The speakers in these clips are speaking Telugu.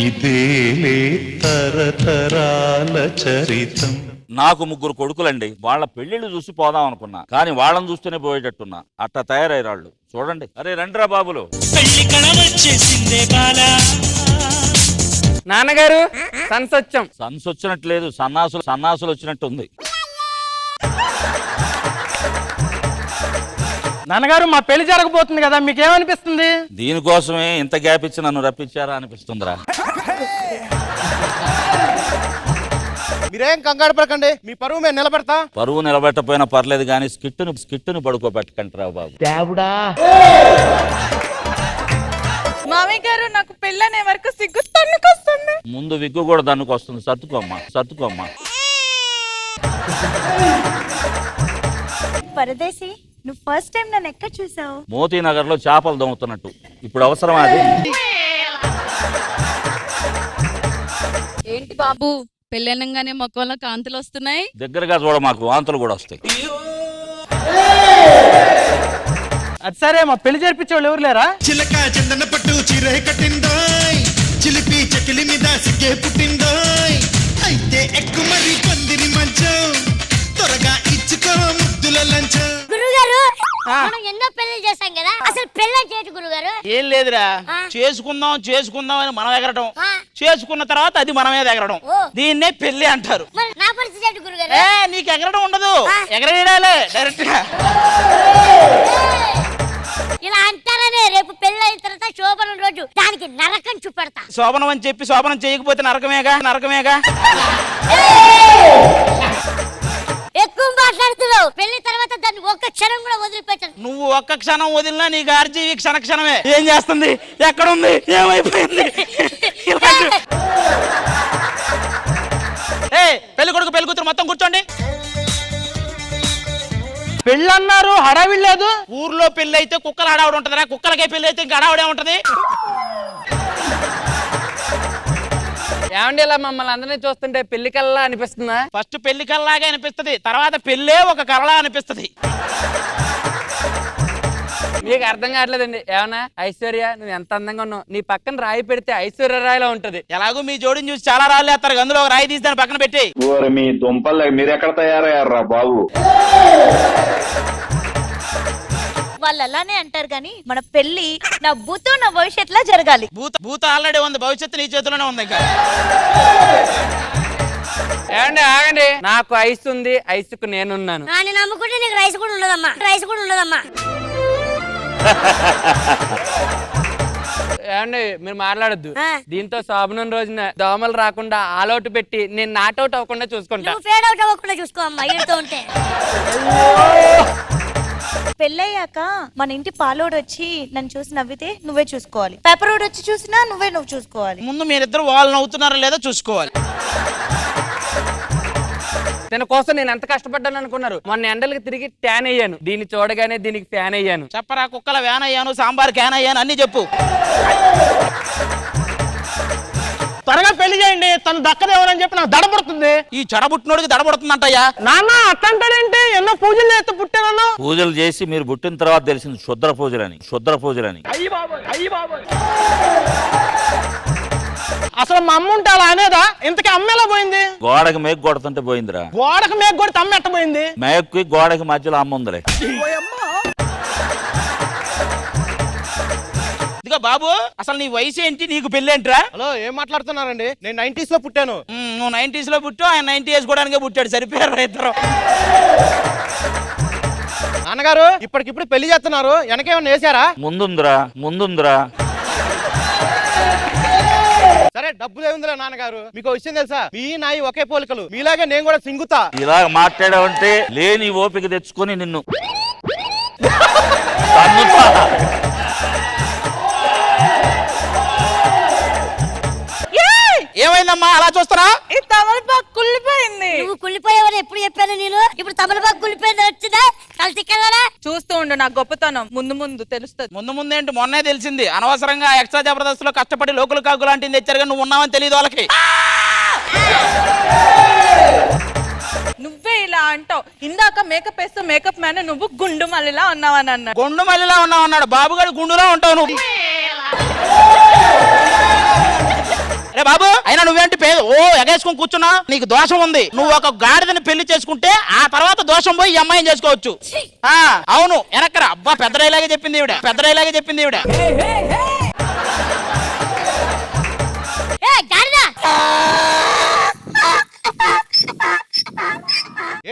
ఇదేలే తరతరాల చరితం. నాకు 3 కొడుకులండి. వాళ్ళ పెళ్లిళ్ళు చూసి పోదాం అనుకున్నా, కానీ వాళ్ళని చూస్తూనే పోయేటట్టున్నా. అట్లా తయారయ్యారు చూడండి. అరే రండిరా బాబులు. నాన్నగారు సన్సొచ్చం. సన్స్ వచ్చినట్లేదు, సన్నాసులు వచ్చినట్టు ఉంది. నాన్నగారు మా పెళ్లి జరగబోతుంది కదా, మీకేమనిపిస్తుంది? దీనికోసమే ఇంత గ్యాప్ ఇచ్చి నన్ను రప్పించారా అనిపిస్తుందిరా. మీరేం కంగారు పడకండి, మీ పరువు మేము నిలబెడతా. పరువు నిలబెట్టపోయినా పర్లేదు, కానీ స్కిట్టుని పడుకోబెట్టకంటారా బాబు. దేవుడా. మామయ్య గారు నాకు పెళ్ళనే వరకు సిగ్గు తన్నుకొస్తుంది. ముందు విగ్గు కూడా దానికి వస్తుంది. సర్దుకోమ్మా. పరదేశి, నువ్వు ఫస్ట్ టైం నన్ను ఎక్కడ చూసావు? మోతీనగర్ లో చేపలు దొంగతున్నట్టు. ఇప్పుడు అవసరం అది? ఏంటి బాబు, పెళ్ళనంగానే మొక్కలో కాంతులు వస్తున్నాయి? దగ్గరగా చూడ, మాకు వాంతులు కూడా వస్తాయి. అది సరే, మా పెళ్లి జరిపించే వాళ్ళు ఎవరు లేరా? చిలక చందన పట్టు చీరే కట్టిందోయ్, చిలిపి చెకిలి మీద సిగ్గే పుట్టిందోయ్. అయితే ఎక్కు మరి పందిరి మంచం, త్వరగా ఇచ్చుకో ముద్దుల లంచం. గురుగారు, మనం ఎన్నో పెళ్లి చేశాం కదా, అసలు పెళ్లి చేయటి గురుగారు. ఏం లేదురా, చేసుకుందాం అని మనం ఎగరడం, చేసుకున్న తర్వాత అది మన మీద ఎగరడం, దీన్నే పెళ్లి అంటారు. మరి నా పరిస్థితి ఏంటి గురుగారు? నీకు ఎగరడం ఉండదు, ఎగరేయాలే డైరెక్ట్ గా. ఇలా అంటారనే రేపు పెళ్లి అయిన తర్వాత శోభనం రోజు దానికి నరకం చూపెడతా. శోభనం అని చెప్పి శోభనం చేయకపోతే నరకమేగా. ఎక్కువ మాట్లాడుతున్నావు. పెళ్లి తర్వాత దాన్ని ఒక్క క్షణం కూడా వదిలిపెట్టాను. నువ్వు ఒక్క క్షణం వదిలినా నీ గార్జీవి క్షణమే. ఏం చేస్తుంది, ఎక్కడుంది, ఏమైపోయింది? పెళ్లి కొడుకు పెళ్లి కూతురు మొత్తం కూర్చోండి. పెళ్ళి అన్నారు, హడావిడి లేదు. ఊర్లో పెళ్లి అయితే కుక్కల హడావుడు ఉంటదిరా, కుక్కలకే పెళ్లి అయితే ఇంకా హడావుడే ఉంటది. ఏమండి ఇలా మమ్మల్ని అందరినీ చూస్తుంటే పెళ్లి కల్లా అనిపిస్తుందా? ఫస్ట్ పెళ్లి కల్లాగా అనిపిస్తది, తర్వాత పెళ్ళే ఒక కలలా అనిపిస్తది. మీకు అర్థం కావట్లేదండి. ఏమన్నా ఐశ్వర్య, నువ్వు ఎంత అందంగా ఉన్నావు, నీ పక్కన రాయి పెడితే ఐశ్వర్య రాయిలా ఉంటది. ఎలాగో మీ జోడిని చూసి చాలా రాళ్ళు వేస్తారు, అందులో ఒక రాయి తీసి దాన్ని పక్కన పెట్టి. మీ దుంపలు మీరెక్కడ తయారయ్యారా బాబు? వాళ్ళు అలానే అంటారు కానీ మన పెళ్లి నా భూతో నా భవిష్యత్తులో జరగాలి. భూత ఆల్రెడీ ఉంది, భవిష్యత్తు నీ చేతిలోనే ఉంది. ఇంకా ఏమండి ఆగండి, నాకు ఐస్ ఉంది, ఐస్కు నేనున్నాను. నేను నమ్ముకుంటే నీకు రైస్ కూడా ఉండదమ్మా. ఏమండి మీరు మాట్లాడద్దు. దీంతో శోభనం రోజున దోమలు రాకుండా ఆల్అౌట్ పెట్టి నేను నాట్అవుట్ అవ్వకుండా చూసుకుంటా. ఫేడ్ అవుట్ అవ్వకుండా చూసుకో అమ్మా, ఈడుతూ ఉంటే. పెళ్ళయ్యాక మన ఇంటి పాలోడు వచ్చి నన్ను చూసి నవ్వితే నువ్వే చూసుకోవాలి. పేపర్ రోడ్ వచ్చి చూసినా నువ్వు చూసుకోవాలి. ముందు మీరిద్దరు వాళ్ళు నవ్వుతున్నారో లేదో చూసుకోవాలి. తన కోసం నేను ఎంత కష్టపడ్డాను అనుకున్నారు? మొన్న ఎండలకు తిరిగి ట్యాన్ అయ్యాను, దీన్ని చూడగానే దీనికి ఫ్యాన్ అయ్యాను. చెప్పరా, కుక్కల వ్యాన్ అయ్యాను, సాంబార్ క్యాన్ అయ్యాను, అన్ని చెప్పు. త్వరగా పెళ్లి చేయండి, తను దక్కదేవరని చెప్పి నాకు దడబడుతుంది. ఈ చెడబుట్టినోడికి దడబడుతుందంటయ్యా. నాన్న అట్టంటాడేంటి? ఎన్నో పూజలు చేస్తే పుట్టానన్నా. పూజలు చేసి మీరు పుట్టిన తర్వాత తెలిసింది శుద్ర పూజలని. అసలు మా అమ్మ ఉంటే అలా అనేదా? ఇంతకీ అమ్మ ఎలా పోయింది? గోడకి మేకు కొడుతుంటే పోయిందిరా. గోడకు మేకు కొడితే అమ్మ ఎట్ట పోయింది? మేకుకి గోడకి మధ్యలో అమ్మ ఉందిలే. ఇదిగో బాబు, అసలు నీ వయసు ఏంటి, నీకు పెళ్ళేంట్రా? హలో, ఏం మాట్లాడుతున్నారండి? నేను 90s లో పుట్టాను. నువ్వు 90s లో పుట్టు, ఆయన 90 వేసుకోవడానికే పుట్టాడు. సరిపోయారు ఇద్దరు. నాన్నగారు ఇప్పటికిప్పుడు పెళ్లి చేస్తున్నారు, వెనకేమన్నా వేసారా? ముందుందిరా. సరే, డబ్బులు ఏముందిలే నాన్నగారు. మీకు విషయం తెలుసా? మీ నాయి ఒకే పోలికలు, మీలాగే నేను కూడా సింగుతా. ఇలా మాట్లాడావంటే లేని ఓపిక తెచ్చుకొని నిన్ను ఏమైందమ్మా అలా చూస్తారా? ఈ తమలపాకు కుళ్ళిపోయింది. నువ్వు కుళ్ళిపోయావని ఎప్పుడు చెప్పాను నేను? ఇప్పుడు తమలపాకు కుళ్ళిపోయింది వచ్చిందా? కలిసికెళ్ళారా? చూస్తూ ఉండు, నా గొప్పతనం ముందు తెలుస్తుంది. ముందు ఏంటి, మొన్నే తెలిసింది. అనవసరంగా ఎక్స్ట్రా జబర్దస్త్ లో కష్టపడి లోకల్ కాకు లాంటిది తెచ్చారు, కానీ నువ్వు ఉన్నావని తెలియదు వాళ్ళకి. నువ్వే ఇలా అంటావు. ఇందాక మేకప్ వేస్తూ మేకప్ మ్యాన్ నువ్వు గుండు మల్లిలా ఉన్నావని అన్నాడు. గుండు మల్లిలా ఉన్నావు అన్నాడు. బాబుగాడు గుండులా ఉంటావు నువ్వు. బాబు అయినా నువ్వేంటి ఎగేసుకొని కూర్చున్నా? నీకు దోషం ఉంది. నువ్వు ఒక గాడిదని పెళ్లి చేసుకుంటే ఆ తర్వాత దోషం పోయి ఈ అమ్మాయిని చేసుకోవచ్చు. అవును వెనక్కరా. అబ్బా పెద్ద డైలాగే చెప్పింది ఈవిడ.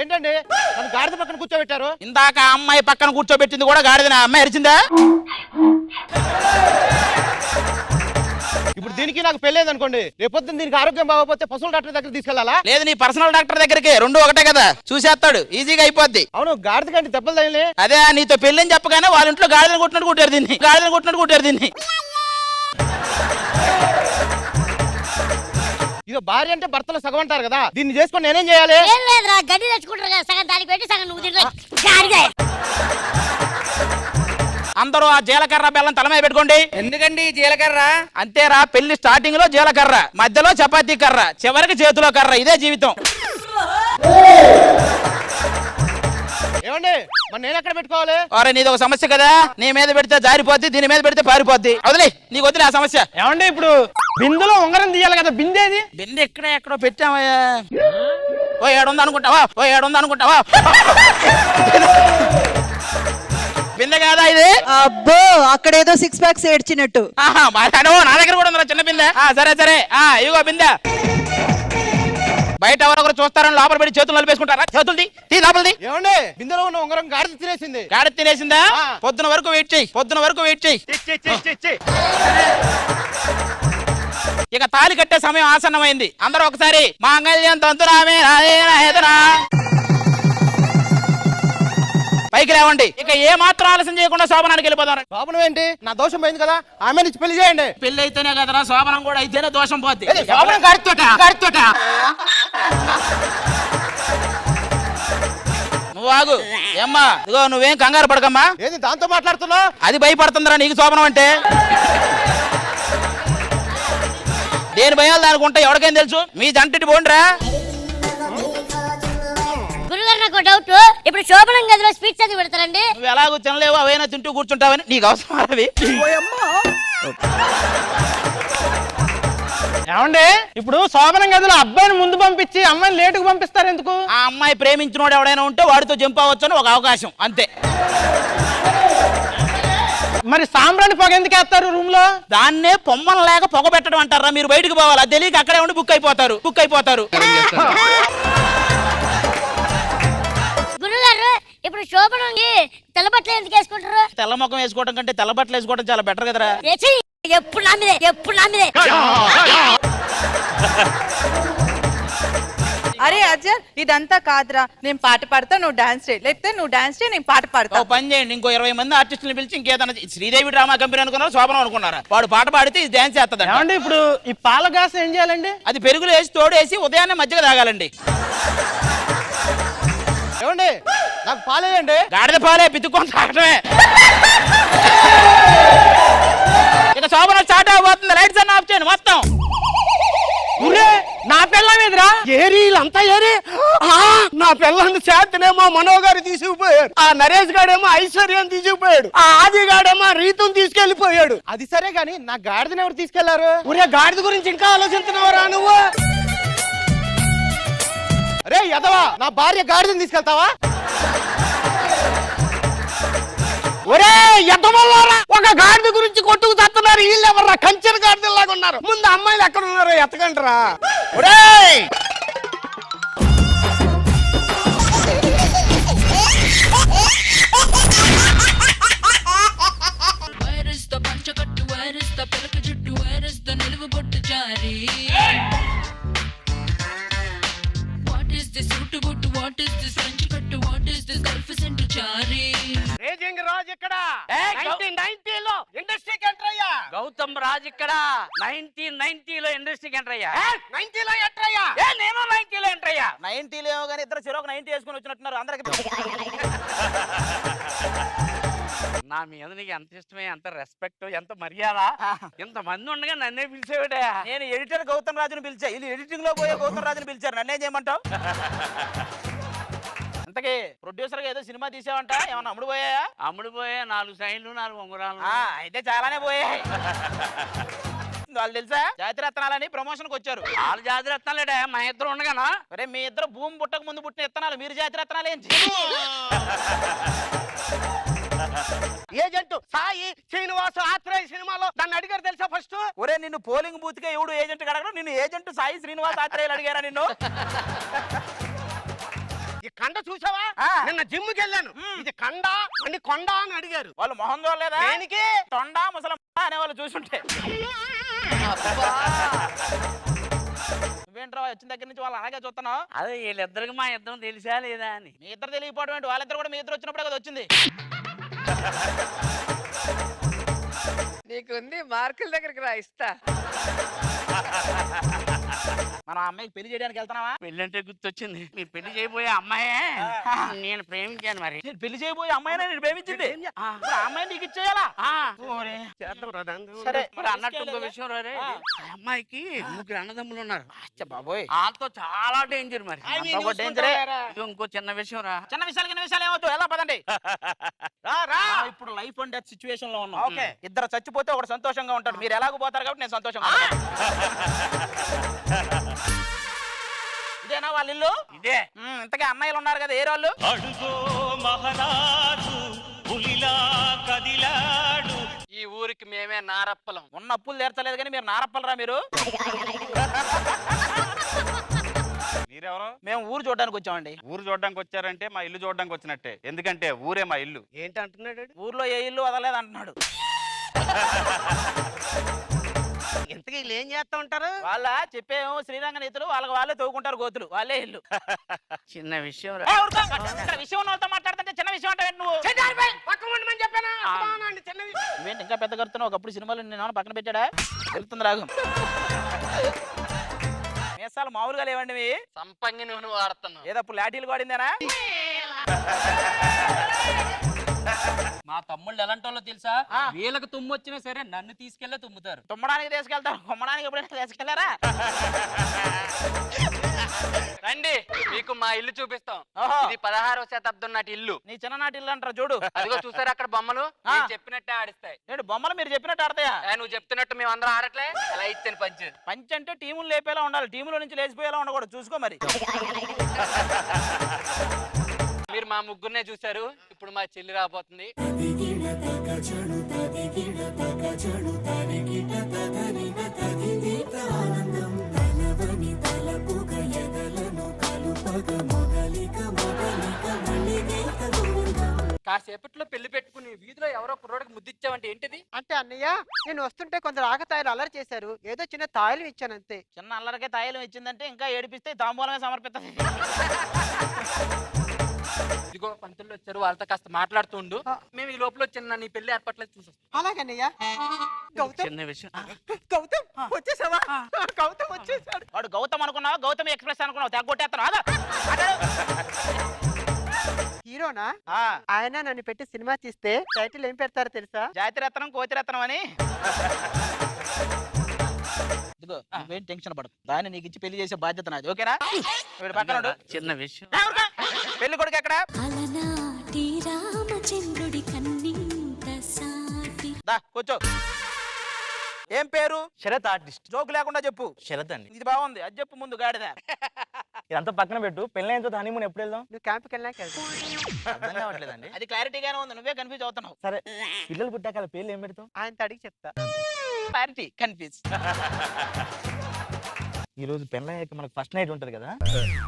ఏంటండి నన్ను గాడిద పక్కన కూర్చోబెట్టారు? ఇందాక ఆ అమ్మాయి పక్కన కూర్చోబెట్టింది కూడా గాడిదన. అమ్మాయి అరిచిందా? ఇప్పుడు దీనికి నాకు పెళ్ళేది అనుకోండి, రేపొద్దున దీనికి ఆరోగ్యం బాగోకపోతే పశువుల డాక్టర్ దగ్గర తీసుకెళ్లాలా? లేదు నీ పర్సనల్ డాక్టర్ దగ్గరికి. రెండు ఒకటే కదా, చూసేస్తాడు, ఈజీగా అయిపోద్ది. అవును గాడిద కంటే దెబ్బలు తగిలి. అదే నీతో పెళ్ళని చెప్పగానే వాళ్ళ ఇంట్లో గాడిదను కొట్టినట్టు కొట్టారు దీన్ని. ఇదో భార్య అంటే భర్తలో సగం అంటారు కదా, దీన్ని చేసుకొని నేనేం చేయాలి? ఏం లేదురా, గడ్డి తెచ్చుకుంటారు కదా, సగం దానికి పెట్టి సగం నువ్వు తింటా. అందరూ ఆ జీలకర్ర బెల్లం తల మీద పెట్టుకోండి. ఎందుకండి జీలకర్ర? అంతేరా, పెళ్లి స్టార్టింగ్ లో జీలకర్ర, మధ్యలో చపాతీ కర్ర, చివరికి చేతిలో కర్ర. ఇదే జీవితం. ఏమండి మరి నేను ఎక్కడ పెట్టుకోవాలి? అరే నీది ఒక సమస్య కదా, నీ మీద పెడితే జారిపోద్ది, దీని మీద పెడితే పారిపోద్ది. నీకు వదిలే ఆ సమస్య. ఏమండి ఇప్పుడు బిందులో ఉంగరం తీయాలి కదా, బిందేది? బిందె ఎక్కడో పెట్టామయ్యా. ఓ 700 అనుకుంటావా? బిందె కాదా ఇది? అబ్బో అక్కడేదో 6 ప్యాక్స్ ఏడ్చినట్టు. నా దగ్గర కూడా ఉందా చిన్న బిందె? సరే ఇగో బిందె. బయట ఎవరొకరు చూస్తారని లోపల పెట్టి చేతులు నలిపేసుకుంటారా? చేతులు తీ లోపలిది. ఏమండి బిందెలో ఉన్న ఉంగరం గాడిద తినేసింది. గాడిద తినేసిందా? పొద్దున వరకు వెయిట్ చెయ్యి. ఇక తాళి కట్టే సమయం ఆసన్నమైంది. అందరూ ఒకసారి మాంగళ్యం తంతురామే పైకి లేవండి. ఇక ఏ మాత్రం ఆలస్యం చేయకుండా శోభనానికి వెళ్ళిపోతారు. శోభనం ఏంటి? నా దోషం పోయింది కదా, ఆమె నుంచి పెళ్లి చేయండి. పెళ్లి అయితేనే కదరా శోభనం కూడా అయితేనే దోషం పోద్ది. నువ్వు ఆగు. ఏమ్మా ఇదిగో నువ్వేం కంగారు పడకమ్మా. ఏది దాంతో మాట్లాడుతున్నావు? అది భయపడుతుందిరా నీకు శోభనం అంటే. దేని భయాలు దానికి ఉంటాయి, ఎవరికైనా తెలుసు. మీ జంటిటి పోండిరా. గురుగారు నాకు డౌట్, ఇప్పుడు శోభనం గదిలో స్పీచ్ చదివి పెడతారండి? నువ్వు ఎలాగో తినలేవు, అవైనా తింటూ కూర్చుంటావని. నీకు అవసరం అవి. ఏమండి ఇప్పుడు శోభనం గదిలో అబ్బాయిని ముందు పంపించి అమ్మాయిని లేటుకు పంపిస్తారు ఎందుకు? ఆ అమ్మాయి ప్రేమించినోడు ఎవడైనా ఉంటే వాడితో జంప్ అవ్వచ్చు అని ఒక అవకాశం, అంతే. మరి సాంబ్రాణి పొగ ఎందుకు వేస్తారు రూమ్ లో? దాన్నే పొమ్మన లేక పొగ పెట్టడం అంటారా? మీరు బయటకు పోవాలి, అది తెలియక అక్కడే ఉండి బుక్ అయిపోతారు. గురుగారు ఇప్పుడు శోభనంకి తెల్లబట్టలు ఎందుకు వేసుకుంటారు? తెల్ల ముఖం వేసుకోవడం కంటే తెల్ల బట్టలు వేసుకోవడం చాలా బెటర్ కదరా. ఎప్పుడు నా మీదే. అరే అజర్ ఇదంతా కాదురా, నేను పాట పాడతా నువ్వు డాన్స్ చేయి, లేకపోతే నువ్వు డాన్స్ చేయి నేను పాట పాడతా. పని చేయండి, ఇంకో 20 మంది ఆర్టిస్టులు పిలిచి ఇంకేదన్నా. శ్రీదేవి డ్రామా కంపెనీ అనుకున్నారా, శోభనం అనుకున్నారా? వాడు పాట పాడితే ఇది డాన్స్ చేస్తుంది. ఏమండి ఇప్పుడు ఈ పాల గ్లాస్ ఏం చేయాలండి? అది పెరుగులు వేసి తోడేసి ఉదయాన్నే మజ్జిగ తాగాలండి. ఏమండి నాకు పాలేయండి. గాడిద పాలే పితుక్కొని తాగటమే. ఇక శోభనం స్టార్ట్ అవబోతుంది. లైట్స్ అన్ని ఆఫ్ చేయండి మొత్తం. నా పిల్లం ఎదురా ఏరీలంతా ఏరి. నా పిల్లాన్ని చేతనేమో మనోగారు తీసుకుపోయాడు, ఆ నరేష్ గాడేమో ఐశ్వర్యం తీసుకుపోయాడు, ఆ ఆది గాడేమో రీతుని తీసుకెళ్లిపోయాడు. అది సరే గాని నా గాడిదని ఎవరు తీసుకెళ్లారు? ఒరే గాడిద గురించి ఇంకా ఆలోచిస్తున్నావరా నువ్వు? అరే యదవా, నా భార్య గాడిదని తీసుకెళ్తావా? ఒరే ఎదవల్లారా, ఒక గాడిద గురించి కొట్టుకు తత్తున్నారు. వీళ్ళు ఎవర్రా? కంచెర గాడిదలాగా ఉన్నారు. ముందు అమ్మాయిలు ఎక్కడ ఉన్నారో ఎత్తకంటరా. ఒరే గౌతమ్ రాజ్ ఇక్కడ 1990లో ఇండస్ట్రీకి ఎంటర్ అయ్యా. 90లో ఎంటర్ అయ్యా? నేను 90లో ఎంటర్ అయ్యా. 90లో ఏమో కానీ ఇద్దరు చెరొక 90 వేసుకుని వచ్చినట్టున్నారు అందరికి. నా మీద నీకు ఎంత ఇష్టమే, ఎంత రెస్పెక్ట్, ఎంత మర్యాద. ఇంత మంది ఉండగా నన్నే పిలిచేవాడే. నేను ఎడిటర్ గౌతమ్ రాజుని పిలిచా, ఇది ఎడిటింగ్ లో పోయే గౌతమ్ రాజుని పిలిచారు. నన్నేం చేయమంటావు? అంతకే ప్రొడ్యూసర్ గా ఏదో సినిమా తీసావంట, ఏమన్నా అమ్ముడు పోయా? అమ్ముడు పోయే 4 సైన్లు 4 ఉంగరాలు. అయితే చాలానే పోయాయి. వచ్చింది వాళ్ళు తెలుసా? జాతిరత్నాలని ప్రమోషన్ కి వచ్చారు. వాళ్ళు జాతి రత్నాలేడా మా ఇద్దరు ఉండగానా? అరే మీ ఇద్దరు భూమి పుట్టక ముందు పుట్టిన ఇత్తనాలు, మీరు జాతిరత్నాలు ఏంటి? ఏజెంట్ సాయి శ్రీనివాస్ ఆత్రేయ సినిమాలో దాన్ని అడిగారు తెలుసా ఫస్ట్? ఒరే నిన్ను పోలింగ్ బూత్ కే ఎవడు ఏజెంట్ అడగడం, నిన్ను ఏజెంట్ సాయి శ్రీనివాస్ ఆత్రేయులు అడిగారా నిన్ను? ఈ కండ చూసావా? నిన్న జిమ్ కి వెళ్ళాను. ఇది కండ అని కొండ అని అడిగారు. వాళ్ళు మొహం చూడలేదా? దేనికి? తొండా ముసలం అనే వాళ్ళు చూసుంటే. నువ్వేంట్రా వచ్చిన దగ్గర నుంచి వాళ్ళు అలాగే చూస్తున్నావు? అదే వీళ్ళిద్దరికి మా ఇద్దరం తెలిసా లేదా అని. మీ ఇద్దరు తెలియకపోవడం ఏంటి? వాళ్ళిద్దరు కూడా మీ ఇద్దరు వచ్చినప్పుడే కదా వచ్చింది. నీకుంది మార్కుల దగ్గరికి రా, ఇస్తా. మనం ఆ అమ్మాయికి పెళ్లి చేయడానికి వెళ్తున్నావా? పెళ్ళంటే గుర్తొచ్చింది, మీరు పెళ్లి చేయబోయే అమ్మాయే నేను ప్రేమించాను. మరి నేను పెళ్లి చేయబోయే అమ్మాయినే నేను ప్రేమించింది. ఇప్పుడు ఆ అమ్మాయి నీకు ఇచ్చేయాలా? ఓరే. సరే మరి అన్నట్టు ఇంకో విషయం రే, ఆ అమ్మాయికి 3 అన్నదమ్ములు ఉన్నారు. అచ్చా బాబోయ్, వాళ్ళతో చాలా డేంజర్. మరి డేంజరే. ఇదిగో ఇంకో చిన్న విషయం రా. చిన్న విషయాలు ఏమవుతావు? ఎలా పదండి. ఇప్పుడు లైఫ్ అండ్ డెత్ సిచ్యువేషన్ లో ఉన్నాం. ఓకే, ఇద్దరు చచ్చిపోతే ఒకడు సంతోషంగా ఉంటాడు. మీరు ఎలాగో పోతారు కాబట్టి నేను సంతోషంగా ఇదేనా వాళ్ళ ఇల్లు? ఇదే. ఇంతకీ అమ్మాయిలు ఉన్నారు కదా, ఏ వాళ్ళు? అడుగో మహారాజు పులిలా కదిలాడు. ఈ ఊరికి మేమే నారప్పలం. ఉన్న అప్పులు తీర్చలేదు కానీ మీరు నారప్పలరా మీరు? మీరెవరు? మేము ఊరు చూడడానికి వచ్చామండి. ఊరు చూడడానికి వచ్చారంటే మా ఇల్లు చూడడానికి వచ్చినట్టే, ఎందుకంటే ఊరే మా ఇల్లు. ఏంటి అంటున్నాడు? ఊర్లో ఏ ఇల్లు వదలేదు అంటున్నాడు. ఇంతకీ వీళ్ళు ఏం చేస్తా ఉంటారు? వాళ్ళ చెప్పేమో శ్రీరంగ నీతులు, వాళ్ళకి వాళ్ళే తవ్వుకుంటారు గోతులు, వాళ్ళే ఇల్లు. చిన్న విషయం రా. ఇక్కడ విషయం ఉన్న వాళ్ళతో మాట్లాడుతుంటే చిన్న విషయం అంటే నువ్వు ఏంటి ఇంకా పెద్ద కడుతున్నావు? ఒకప్పుడు సినిమాలు నేను పక్కన పెట్టాడా? వెళ్తుంది రాగం. మీసాలు మామూలుగా లేవండి మీ. సంపంగి నువ్వు వాడుతున్నావు. ఏదప్పుడు లాఠీలు వాడిందేనా? మా తమ్ముళ్ళు ఎలాంటి వాళ్ళో తెలుసా? వీళ్ళకి తుమ్ము వచ్చినా సరే నన్ను తీసుకెళ్ళే తుమ్ముతారు. తుమ్మడానికి తీసుకెళ్తారు, కొమ్మడానికి ఎప్పుడైనా తీసుకెళ్లారా? రండి మీకు మా ఇల్లు చూపిస్తాం. ఓహో. ఇది 16వ శతాబ్దం నాటి ఇల్లు. నీ చిన్ననాటి ఇల్లు అంటారు చూడు. అదిగో చూసారు అక్కడ బొమ్మలు? నేను చెప్పినట్టే ఆడిస్తాయి. ఏంటి బొమ్మలు మీరు చెప్పినట్టు ఆడతాయా? నువ్వు చెప్తున్నట్టు మేము అందరం ఆడట్లే. అలా ఇచ్చాను పంచ్. పంచ్ అంటే టీములు లేపేలా ఉండాలి, టీములో నుంచి లేచిపోయేలా ఉండకూడదు. చూసుకో మరి. మీరు మా ముగ్గురునే చూసారు, ఇప్పుడు మా చెల్లి రాబోతుంది. కాసేపట్లో పెళ్లి పెట్టుకుని వీధిలో ఎవరో కుర్రోడికి ముద్దిచ్చావంటే ఏంటిది? అంటే అన్నయ్య నేను వస్తుంటే కొందరు ఆకతాయిలు అల్లరి చేశారు, ఏదో చిన్న తాయిలు ఇచ్చాను అంతే. చిన్న అల్లరికే తాయిలం ఇచ్చిందంటే ఇంకా ఏడిపిస్తే తాంబూలమే సమర్పిస్తుంది. ఇదిగో పంతులు వచ్చారు, వాళ్ళతో కాస్త మాట్లాడుతుండు. మేము ఈ లోపల చిన్న నీ పెళ్లి ఏర్పాట్లేదు చూసొస్తాం. అలాగన్నయ్య. గౌతమ్, చిన్న విషయం. గౌతమ్ వచ్చేసావా? గౌతమ్ వచ్చేసాడు. వాడు గౌతమ్ అనుకున్నావా, గౌతమ్ ఎక్స్ప్రెస్ అనుకున్నావు? తెగొట్టేస్తాను. హీరోనా? ఆయన నన్ను పెట్టి సినిమా తీస్తే టైటిల్ ఏం పెడతారో తెలుసా? జాతిరత్నం కోతిరత్నం అని. ఇదిగో నువ్వేం టెన్షన్ పడదు, దాన్ని నీకు ఇచ్చి పెళ్లి చేసే బాధ్యత నాది. ఓకేనా? వీడు పక్కన ఉండు. చిన్న విషయం. పెళ్లి కొడుకు ఎక్కడ? దా కూర్చో. ఏం పేరు? శరత్ ఆర్టిస్ట్. జోక్ లేకుండా చెప్పు. శరత్ అండి. ఇది బాగుంది, అది చెప్పు ముందు. గాడిద ఇదంతా పక్కన పెట్టు, పెళ్ళైన తర్వాత హనీమూన్ ఎప్పుడు వెళ్దాం? నువ్వు క్యాంప్కి వెళ్ళాక అర్థం కావట్లేదండి. అది క్లారిటీగానే ఉంది, నువ్వే కన్ఫ్యూజ్ అవుతున్నావు. సరే పిల్లలు పుట్టాక పేర్లు ఏం పెడతాం? ఆయన అడిగి చెప్తా. Clarity confuse. ఈ రోజు పెళ్ళయ్యాక మనకు ఫస్ట్ నైట్ ఉంటది కదా,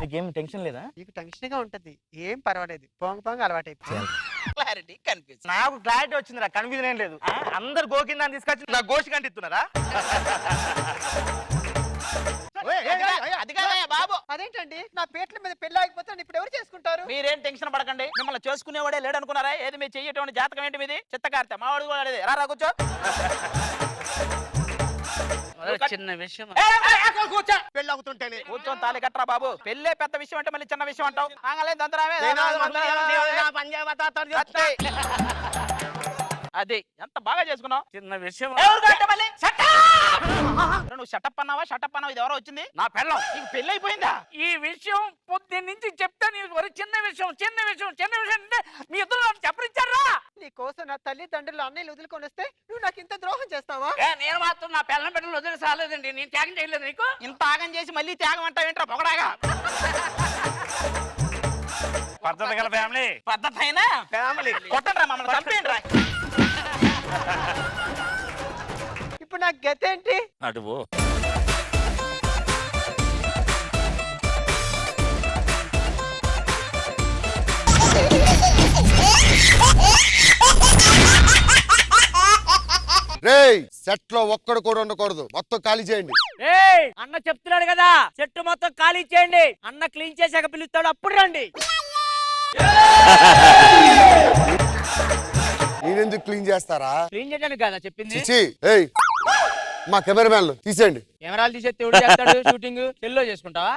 నీకేం టెన్షన్ లేదా? నీకు టెన్షన్ గా ఉంటది, ఏం పర్వాలేదు, పొంగ అలవాటు అయిపోయింది. Clarity confuse. నాకు క్లారిటీ వచ్చిందిరా, కన్ఫ్యూజన్ ఏం లేదు. అందరు గోకిందని తీసుకొచ్చి నా గోషి కంటిస్తున్నారా? అది కాదయ్యా బాబు. అదేంటండి నా పేట్ల మీద పెళ్లి ఆగిపోతే ఇప్పుడు ఎవరు చేసుకుంటారు? మీరేం టెన్షన్ పడకండి, మిమ్మల్ని చేసుకునేవాడే లేడు అనుకున్నారా? ఏది మీరు చెయ్యటం జాతకం ఏంటి మీది? చిత్తకార్తె మావాడు కూడా అడిగేది. రా కూర్చో. చిన్న విషయం. పెళ్లి అవుతుంటేనే కూర్చొని తాళి కట్టరా బాబు. పెళ్ళే పెద్ద విషయం అంటే మళ్ళీ చిన్న విషయం అంటావు. అది ఎంత బాగా చేసుకున్నావు. చిన్న విషయం నువ్వు షటప్ అన్నావా ఇది ఎవరో వచ్చింది. నా పెళ్ళం. నీకు పెళ్లి అయిపోయిందా? ఈ విషయం పొద్దున్న నుంచి చెప్తా నీ చిన్న విషయం అంటే మీ ఇద్దరు నన్ను చెప్పరించారా? నీ కోసం నా తల్లిదండ్రులు అన్నయ్యలు వదులుకొని వస్తే నువ్వు నాకు ఇంత ద్రోహం చేస్తావా? నేను మాత్రం నా పెళ్ళం బిడ్డలు వదిలి సాలేదండి. నేను త్యాగం చేయలేదు నీకు. ఇంత ఆగం చేసి మళ్ళీ త్యాగం అంటావేంట్రా పొగడాగా? పద్ధతి గల ఫ్యామిలీ. పద్ధతి అయినా ఫ్యామిలీ. కొట్టండి మమ్మల్ని చంపేయండి. ఇప్పుడు నాకు గతి ఏంటి? అటువో రేయ్ సెట్ లో ఒక్కడు కూడా ఉండకూడదు, మొత్తం ఖాళీ చేయండి. అన్న చెప్తున్నాడు కదా, చెట్టు మొత్తం ఖాళీ చేయండి. అన్న క్లీన్ చేశాక పిలుస్తాడు, అప్పుడు రండి. నేనెందుకు క్లీన్ చేస్తారా? క్లీన్ చేయడానికి కదా చెప్పింది. చిచి ఏయ్ మా కెమెరామ్యాన్లు తీసేయండి. కెమెరాలు తీసేస్తే ఎవడు చేస్తాడు షూటింగ్? సెల్లో చేసుకుంటావా?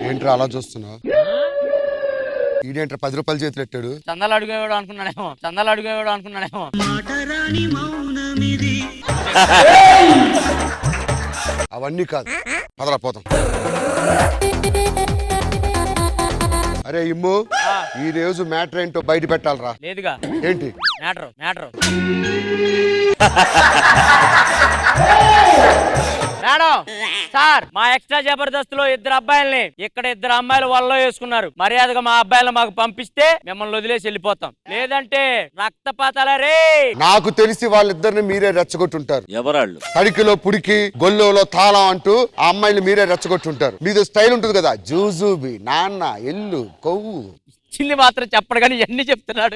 ఏంట్రా అలా చూస్తున్నావు? ఈడేంట్రా 10 రూపాయలు చేతులు ఎట్టాడు? చందాలు అడుగువేవాడు అనుకున్నాడేమో. అవన్నీ కాదు, పదరా పోతాం. అరే ఇమ్ము, ఈ రోజు మ్యాటర్ ఏంటో బయట పెట్టాలరా. లేదుగా. ఏంటి మ్యాటర్? మేడం సార్, మా ఎక్స్ట్రా జబర్దస్త్ లో 2 అబ్బాయిల్ని ఇక్కడ 2 అమ్మాయిలు వల్ల వేసుకున్నారు. మర్యాదగా మా అబ్బాయిలు మాకు పంపిస్తే మిమ్మల్ని వదిలేసి వెళ్ళిపోతాం, లేదంటే రక్తపాతాల రే. నాకు తెలిసి వాళ్ళిద్దరిని మీరే రెచ్చగొట్టుంటారు. ఎవరాళ్ళు? తడికిలో పుడికి గొల్లోలో తాళం అంటూ ఆ అమ్మాయిని మీరే రెచ్చగొట్టుంటారు. మీది స్టైల్ ఉంటుంది కదా, జూజూబి, నాన్న, ఎల్లు, కొవ్వు. చిల్లి మాత్రం చెప్పడు కానీ ఎన్ని చెప్తున్నాడు.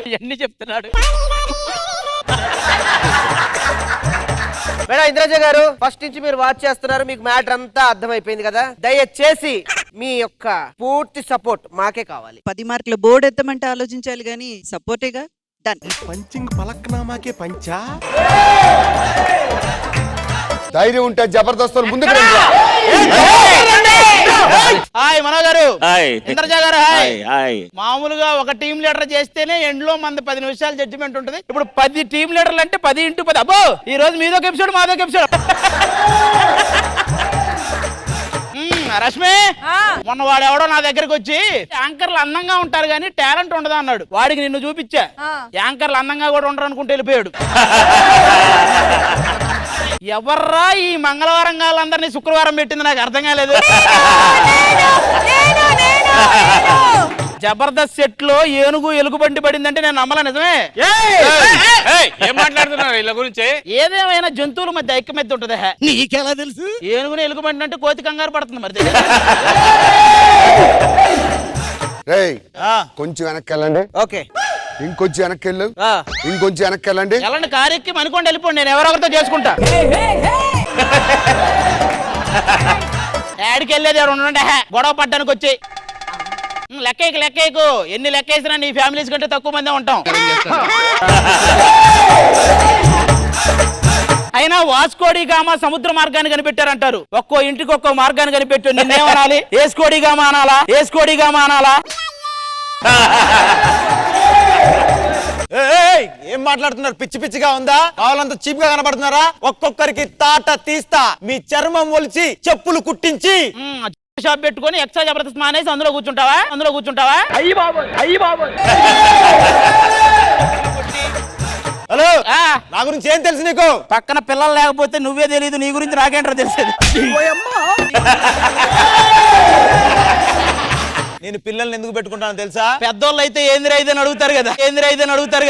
మేడం ఇంద్రజ గారు, ఫస్ట్ నుంచి మీరు వాచ్ చేస్తున్నారు, మీకు మ్యాటర్ అంతా అర్థమైపోయింది కదా. దయచేసి మీ యొక్క పూర్తి సపోర్ట్ మాకే కావాలి. 10 మార్కుల బోర్డు ఎత్తమంటే ఆలోచించాలి గానీ సపోర్టేగా. డన్. పంచింగ్ పలక్నామాకే పంచా. ధైర్యం ఉంటే జబర్దస్త్ ముందుకు రండి. హాయ్ మనో గారు. హాయ్. ఇంద్రజ గారు హాయ్. హాయ్. మామూలుగా ఒక టీం లీడర్ చేస్తేనే ఎండ్లో మంది 10 నిమిషాలు జడ్జిమెంట్ ఉంటుంది. ఇప్పుడు 10 టీం లీడర్లు అంటే 10 × 10. అబ్బో ఈ రోజు మీదొక ఎపిసోడ్ మాదొక ఎపిసోడ్. రష్మి, మొన్న వాడు ఎవడో నా దగ్గరకు వచ్చి యాంకర్లు అందంగా ఉంటారు కానీ టాలెంట్ ఉండదు అన్నాడు. వాడికి నిన్ను చూపించా. యాంకర్లు అందంగా కూడా ఉండరు అనుకుంటూ వెళ్ళిపోయాడు. ఎవర్రా ఈ మంగళవారం గాళ్ళందరినీ శుక్రవారం పెట్టింది నాకు అర్థం కాలేదు. జబర్దస్త్ సెట్ లో ఏనుగు ఎలుగుబంటి పడిందంటే నేను నమ్మలా. నిజమే. ఏం మాట్లాడుతున్నారు ఇలా గురించి? ఏదేమైనా జంతువుల మధ్య ఐక్యమత్య ఉంటది. నీకెలా తెలుసు? ఏనుగుని ఎలుగుబంటి అంటే కోతి కంగారు పడుతుంది మరి. రేయ్ కొంచెం వెనక్కి వెళ్ళండి. ఓకే, ఇంకొంచెం వెనక్కి వెళ్ళు. ఇంకొంచెం వెనక్కి వెళ్ళండి. ఎలాంటి కారెక్కి మనుకోండి వెళ్ళిపోండి, నేను ఎవరొకరితో చేసుకుంటా. యాడికి వెళ్ళేది ఎవరు ఉండండి, గొడవ పడ్డానికి వచ్చి. లెక్కేకు ఎన్ని లెక్కేసినా నీ ఫ్యామిలీస్ కంటే తక్కువ మందే ఉంటాం. అయినా వాస్కోడిగామా సముద్ర మార్గాన్ని కనిపెట్టారంటారు. ఒక్కో ఇంటికి ఒక్కో మార్గాన్ని కనిపెట్టారు. నిన్నేమనాలి? ఏస్కోడిగామా అనాలా? ఏం మాట్లాడుతున్నారు? పిచ్చిగా ఉందా? కావాలంత చీప్ గా కనబడుతున్నారా? ఒక్కొక్కరికి తాట తీస్తా, మీ చర్మం ఒలిచి చెప్పులు కుట్టించి షాప్ పెట్టుకొని ఎక్స్ట్రా జబర్దస్త్ మానేసి అందులో కూర్చుంటావా? అయ్యి బాబోయ్. హలో, నా గురించి ఏం తెలుసు నీకు? పక్కన పిల్లలు లేకపోతే నువ్వే తెలియదు, నీ గురించి నాకేంటో తెలిసేది. నేను పిల్లల్ని ఎందుకు పెట్టుకుంటాను తెలుసా? పెద్దోళ్ళు అయితే ఏందిరా ఇదని అడుగుతారు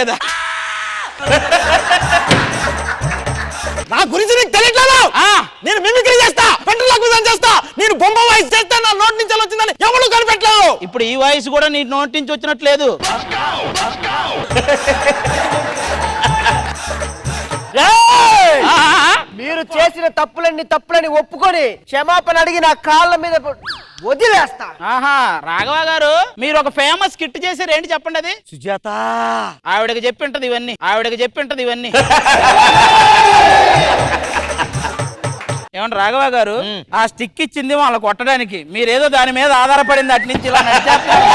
కదా. నా గురించి నీకు తెలియట్లేదు. నేను మిమిక్రీ చేస్తా, పెంటలాక్విజన్ చేస్తా, నేను బొమ్మ వాయిస్ చేస్తా. నా నోటి నుంచి వచ్చిందని ఎవరు కనిపెట్టలేదు. ఇప్పుడు ఈ వాయిస్ కూడా నీ నోటి నుంచి వచ్చినట్లేదు. మీరు చేసిన తప్పులని ఒప్పుకొని క్షమాపణ అడిగి నా కాళ్ళ మీద వదిలేస్తా. రాఘవ గారు, మీరు ఒక ఫేమస్ కిట్ చేశారు, ఏంటి చెప్పండి అది? సుజాత ఆవిడకి చెప్పి ఉంటది ఇవన్నీ. ఏమన్నా రాఘవ గారు ఆ స్టిక్ ఇచ్చింది వాళ్ళ కొట్టడానికి, మీరేదో దాని మీద ఆధారపడింది అటు నుంచి ఇలా నడిచేస్తున్నారు,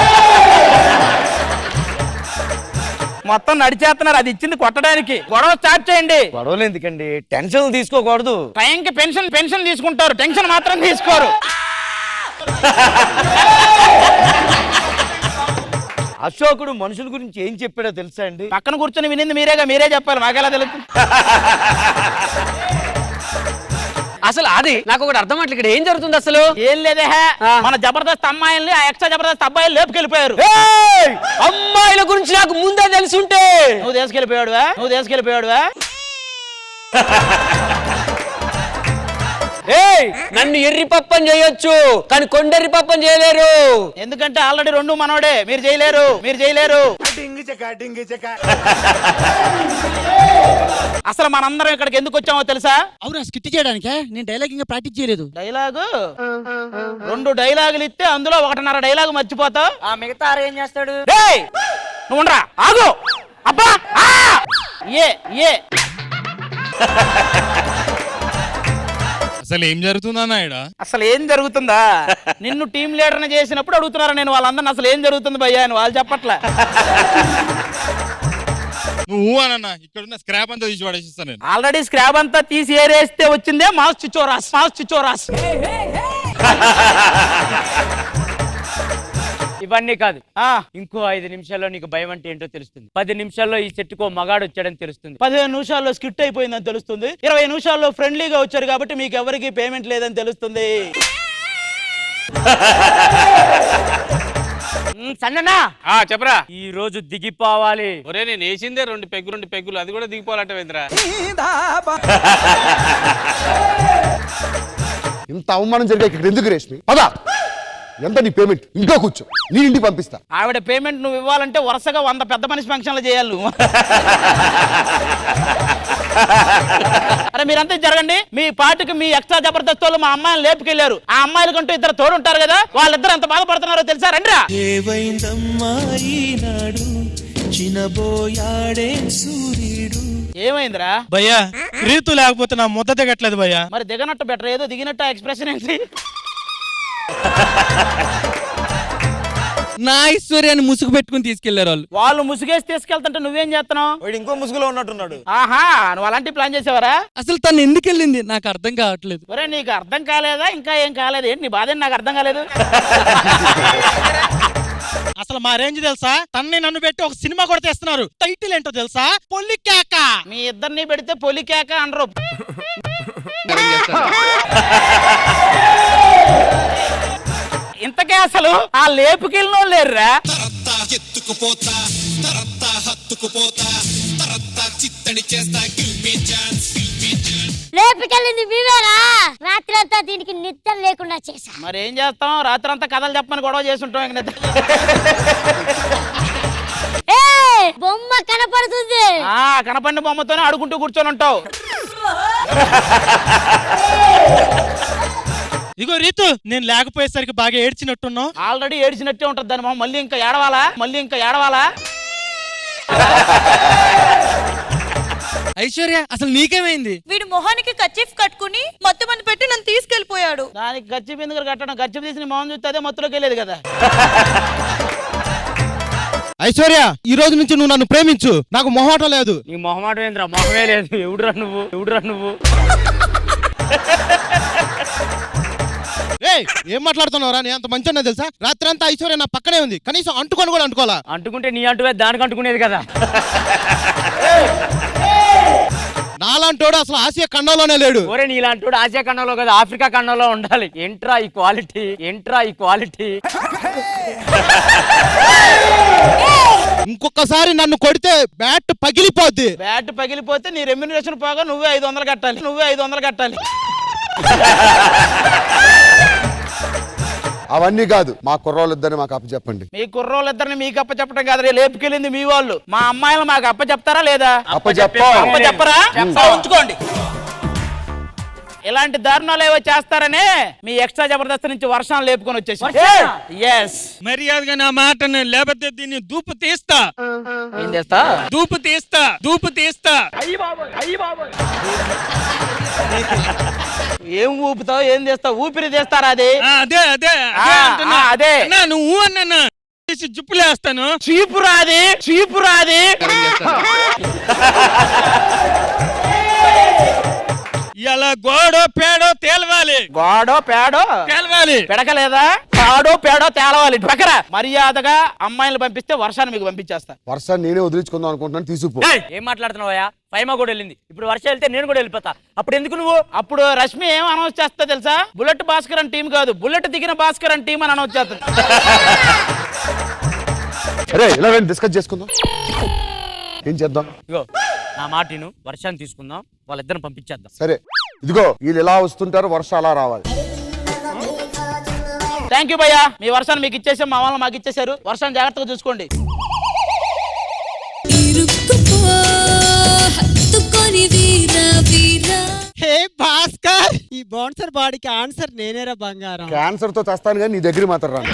మొత్తం నడిచేస్తున్నారు. అది ఇచ్చింది కొట్టడానికి. గొడవ స్టార్ట్ చేయండి. గొడవలు ఎందుకండి, టెన్షన్ తీసుకోకూడదు. టైంకి పెన్షన్ తీసుకుంటారు, టెన్షన్ మాత్రం తీసుకోరు. అశోకుడు మనుషుల గురించి ఏం చెప్పాడో తెలుసా అండి? పక్కన కూర్చొని వినింది మీరేగా, మీరే చెప్పాలి, మాకెలా తెలుసు? అసలు అది నాకు ఒకటి అర్థం అట్లా ఇక్కడ ఏం జరుగుతుంది అసలు? ఏం లేదే, మన జబర్దస్త్ అమ్మాయిల్ని ఆ ఎక్స్ట్రా జబర్దస్త్ అబ్బాయిలు లేపుకెళ్ళిపోయారు. అమ్మాయిల గురించి నాకు ముందే తెలుసుంటే నువ్వు తీసుకెళ్ళిపోయాడువా? నన్ను ఎర్రి పప్పని చేయొచ్చు కానీ కొండెర్రి పప్పని చేయలేరు. ఎందుకంటే ఆల్రెడీ 2 మనోడే, మీరు చేయలేరు. అసలు మనందరం ఇక్కడికి ఎందుకు వచ్చామో తెలుసా? అవునా, స్కిట్ చేయడానికే. నేను డైలాగ్ ఇంకా ప్రాక్టీస్ చేయలేదు. డైలాగు 2 డైలాగులు ఇస్తే అందులో 1.5 డైలాగు మర్చిపోతావు. ఆ మిగతా ఏం చేస్తాడు? నువ్వు ఉండరా, ఆగు. అబ్బా ఏ అసలు ఏం జరుగుతుందన్నా ఈడ? అసలు ఏం జరుగుతుందా? నిన్ను టీం లీడర్ని చేసినప్పుడు అడుగుతున్నారా నేను వాళ్ళందరిని అసలు ఏం జరుగుతుంది భయ్యా అని. వాళ్ళు చెప్పట్లే. నువ్వు అనన్నా ఇక్కడున్న స్క్రాప్ అంతా తీసి పడేసిస్తాను నేను. ఆల్రెడీ స్క్రాప్ అంతా తీసి ఏరేస్తే వచ్చిందే మాస్ చిచోరాస్. ఇవన్నీ కాదు, ఇంకో 5 నిమిషాల్లో నీకు భయం అంటే ఏంటో తెలుస్తుంది. 10 నిమిషాల్లో ఈ సెట్కో మగాడు వచ్చాడని తెలుస్తుంది. 15 నిమిషాల్లో స్కిట్ అయిపోయిందని తెలుస్తుంది. 20 నిమిషాల్లో ఫ్రెండ్లీగా వచ్చారు కాబట్టి మీకు ఎవరికి పేమెంట్ లేదని తెలుస్తుంది. సన్ననా చెప్పరా. ఈ రోజు దిగిపోవాలి. ఒరే నేను వేసిందే 2 పెగ్గులు, అది కూడా దిగిపోవాలంటే వేంద్రా. ఇంత అవమానం జరిగే ఇక్కడ ఎందుకు రేష్మి? పదా, ఎంత నీ పేమెంట్? ఇంట్లో కూర్చో, నీ ఇంటికి పంపిస్తా. ఆవిడ పేమెంట్ నువ్వు ఇవ్వాలంటే వరుసగా 100 పెద్ద మనిషి ఫంక్షన్లు చేయాలి నువ్వు. అరే మీరంతా జరగండి. మీ పార్టీకి మీ ఎక్స్ట్రా జబర్దస్త్ వాళ్ళు మా అమ్మాయిని లేపుకెళ్లారు. ఆ అమ్మాయిలకంటూ 2 తోడు ఉంటారు కదా, వాళ్ళిద్దరు ఎంత బాధపడుతున్నారో తెలుసా? రండిరా. ఏమైందిరా భయ్యా? రీతు లేకపోతే నా ముద్ద దిగట్లేదు భయ్యా. మరి దిగనట్టు బెటర్, ఏదో దిగినట్టు ఎక్స్ప్రెషన్ ఏంటి? నా ఐశ్వర్యాన్ని ముసుగు పెట్టుకుని తీసుకెళ్లారు వాళ్ళు ముసుగేసి తీసుకెళ్తుంటే నువ్వేం చేస్తున్నావు? ఇంకో ముసుగులో ఉన్నట్టున్నాడు. ఆహా, నువ్వు అలాంటి ప్లాన్ చేసావరా? అసలు తను ఎందుకు వెళ్ళింది నాకు అర్థం కావట్లేదు. ఒరే నీకు అర్థం కాలేదా? ఇంకా ఏం కాలేదు ఏంటి నీ బాధ? నాకు అర్థం కాలేదు. అసలు మా రేంజ్ తెలుసా? తన్ని నన్ను పెట్టి ఒక సినిమా కూడా తెస్తున్నారు. టైటిల్ ఏంటో తెలుసా? పొల్లికేక. మీ ఇద్దరిని పెడితే పొలికేక అనరు. ఇంతకే అసలు ఆ లేపుకెళ్ళిన లేరురా. లేపుకెళ్ళింది మీవేరా? రాత్రి అంతా దీనికి నిద్ర లేకుండా చేశా. మరి ఏం చేస్తాం, రాత్రి అంతా కథలు చెప్పమని గొడవ చేస్తుంటాం. ఇంక బొమ్మ కనపడుతుంది. కనపడిన బొమ్మతోనే అడుగుంటూ కూర్చొని ఉంటావు. ఇగో రీతు, నేను లేకపోయేసరికి బాగా ఏడ్చినట్టున్నావు. ఆల్రెడీ ఏడ్చినట్టే ఉంటది దాని మొహం. మళ్ళీ ఇంకా ఏడవాలా? ఐశ్వర్య, అసలు నీకేమైంది? వీడు మొహానికి కర్చీఫ్ కట్టుకుని మత్తు మంది పెట్టి నన్ను తీసుకెళ్లిపోయాడు. దానికి కర్చీఫ్ ఎందుకు కట్టడం? కర్చీఫ్ తీసి మొహం చూస్తే అదే మత్తులోకి వెళ్ళేది కదా. ఐశ్వర్య, ఈ రోజు నుంచి నువ్వు నన్ను ప్రేమించు. నాకు మొహమాటం లేదు. నీ మొహమాటం ఏంద్రా? మొహమే లేదు. ఎవడురా నువ్వు? ఏం మాట్లాడుతున్నావురా? నేను అంత మంచి తెలుసా? రాత్రి అంతా ఐశ్వర్య నా పక్కనే ఉంది, కనీసం అంటుకొని కూడా అంటుకోవాలా? అంటుకుంటే నీ అంటువే దానికి అంటుకునేది కదా. నాలాంటోడు అసలు ఆసియా ఖండంలోనే లేడు. ఒరే నీలాంటోడు ఆసియా ఖండంలో కదా, ఆఫ్రికా ఖండంలో ఉండాలి. ఎంట్రా ఈ క్వాలిటీ. ఇంకొకసారి నన్ను కొడితే బ్యాట్ పగిలిపోద్ది. బ్యాట్ పగిలిపోతే నీ రెమ్యూనరేషన్ పోగా నువ్వే 500 కట్టాలి. అవన్నీ కాదు, మా కుర్రోళ్ళిద్దరిని మాకు అప్పచెప్పండి. మీ కుర్రోళ్ళిద్దరిని మీకు అప్పచెప్పడం కాదు, లేపుకెళ్ళింది మీ వాళ్ళు. మా అమ్మాయిలు మాకు అప్పచెప్తారా లేదా? అప్పచెప్పరా? ఉంచుకోండి. ఇలాంటి దారుణాలు ఏవో చేస్తారనే మీ ఎక్స్ట్రా జబర్దస్త్ నుంచి వర్షం లేపుకొని వచ్చేసి. మర్యాదగా నా మాటను, లేకపోతే దీన్ని దూపు తీస్తా. ఏం చేస్తా? దూపు తీస్తా. ఏం ఊపుతావు ఏం చేస్తావు ఊపిరి తీస్తారా అది అదే అదే అదే నువ్వు అన్నా జుప్పులేస్తాను. చీపురాది ఇలా గోడో పేడో తేలవాలి. గోడో పేడో తేలవాలి. పెడకలేదా? పాడో పేడో తేలవాలి. బకరా మర్యాదగా అమ్మాయిలు పంపిస్తే వర్షాన్ని మీకు పంపించేస్తా. వర్షాన్ని నేనే వదిలించుకుందాం అనుకుంటున్నాను, తీసుకుపో. ఏం మాట్లాడుతున్నావా? ఫైమా కూడా వెళ్ళింది, ఇప్పుడు వర్షం వెళ్తే నేను కూడా వెళ్ళిపోతా. అప్పుడు ఎందుకు నువ్వు? అప్పుడు రష్మి ఏం అనౌన్స్ చేస్తా తెలుసా? బుల్లెట్ భాస్కర్ అని టీం కాదు, బుల్లెట్ దిగిన భాస్కర్ అని టీం అని అనౌన్స్ చేస్తుంది. అరే ఇలా డిస్కస్ చేసుకుందాం, ఏం చేద్దాం? ఇగో నా మాటిను, వర్షాన్ని తీసుకుందాం, వాళ్ళిద్దరిని పంపించేద్దాం. సరే ఇదిగో వీళ్ళు ఎలా వస్తుంటారు, వర్షం అలా రావాలి. థ్యాంక్ యూ భయ్యా, మీ వర్షాన్ని మీకు ఇచ్చేసాం, మా వాళ్ళు మాకు ఇచ్చేసారు. వర్షాన్ని జాగ్రత్తగా చూసుకోండి. హే భాస్కర్, ఈ బౌన్సర్ బాడీకి ఆన్సర్ నేనేరా బంగారం. క్యాన్సర్ తో చస్తాను కానీ నీ దగ్గర మాత్రం రాను.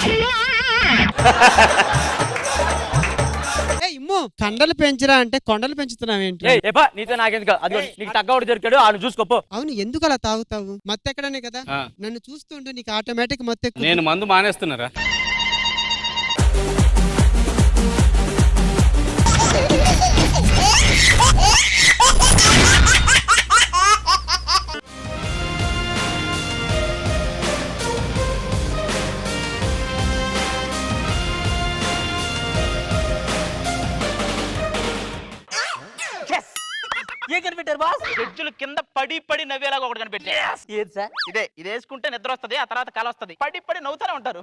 ఇమ్ము కండలు పెంచరా అంటే కొండలు పెంచుతున్నావేంటి? నీతో నాకెందుకు? అది నీకు తగ్గవాడు దొరికాడు, ఆయన చూసుకోపో. అవును, ఎందుకు అలా తాగుతావు? మత్తెక్కడనే కదా, నన్ను చూస్తుంటే నీకు ఆటోమేటిక్ మత్తెక్కు. నేను మందు మానేస్తున్నారా? ఏం కనిపెట్టారు బాస్? జడ్జులు కింద పడి పడి నవ్వేలాగా ఒకటి కనిపెట్టారు. ఏది సార్? ఇదే, ఇది వేసుకుంటే నిద్ర వస్తుంది, ఆ తర్వాత కల వస్తుంది. పడి పడి నవ్వుతూనే ఉంటారు.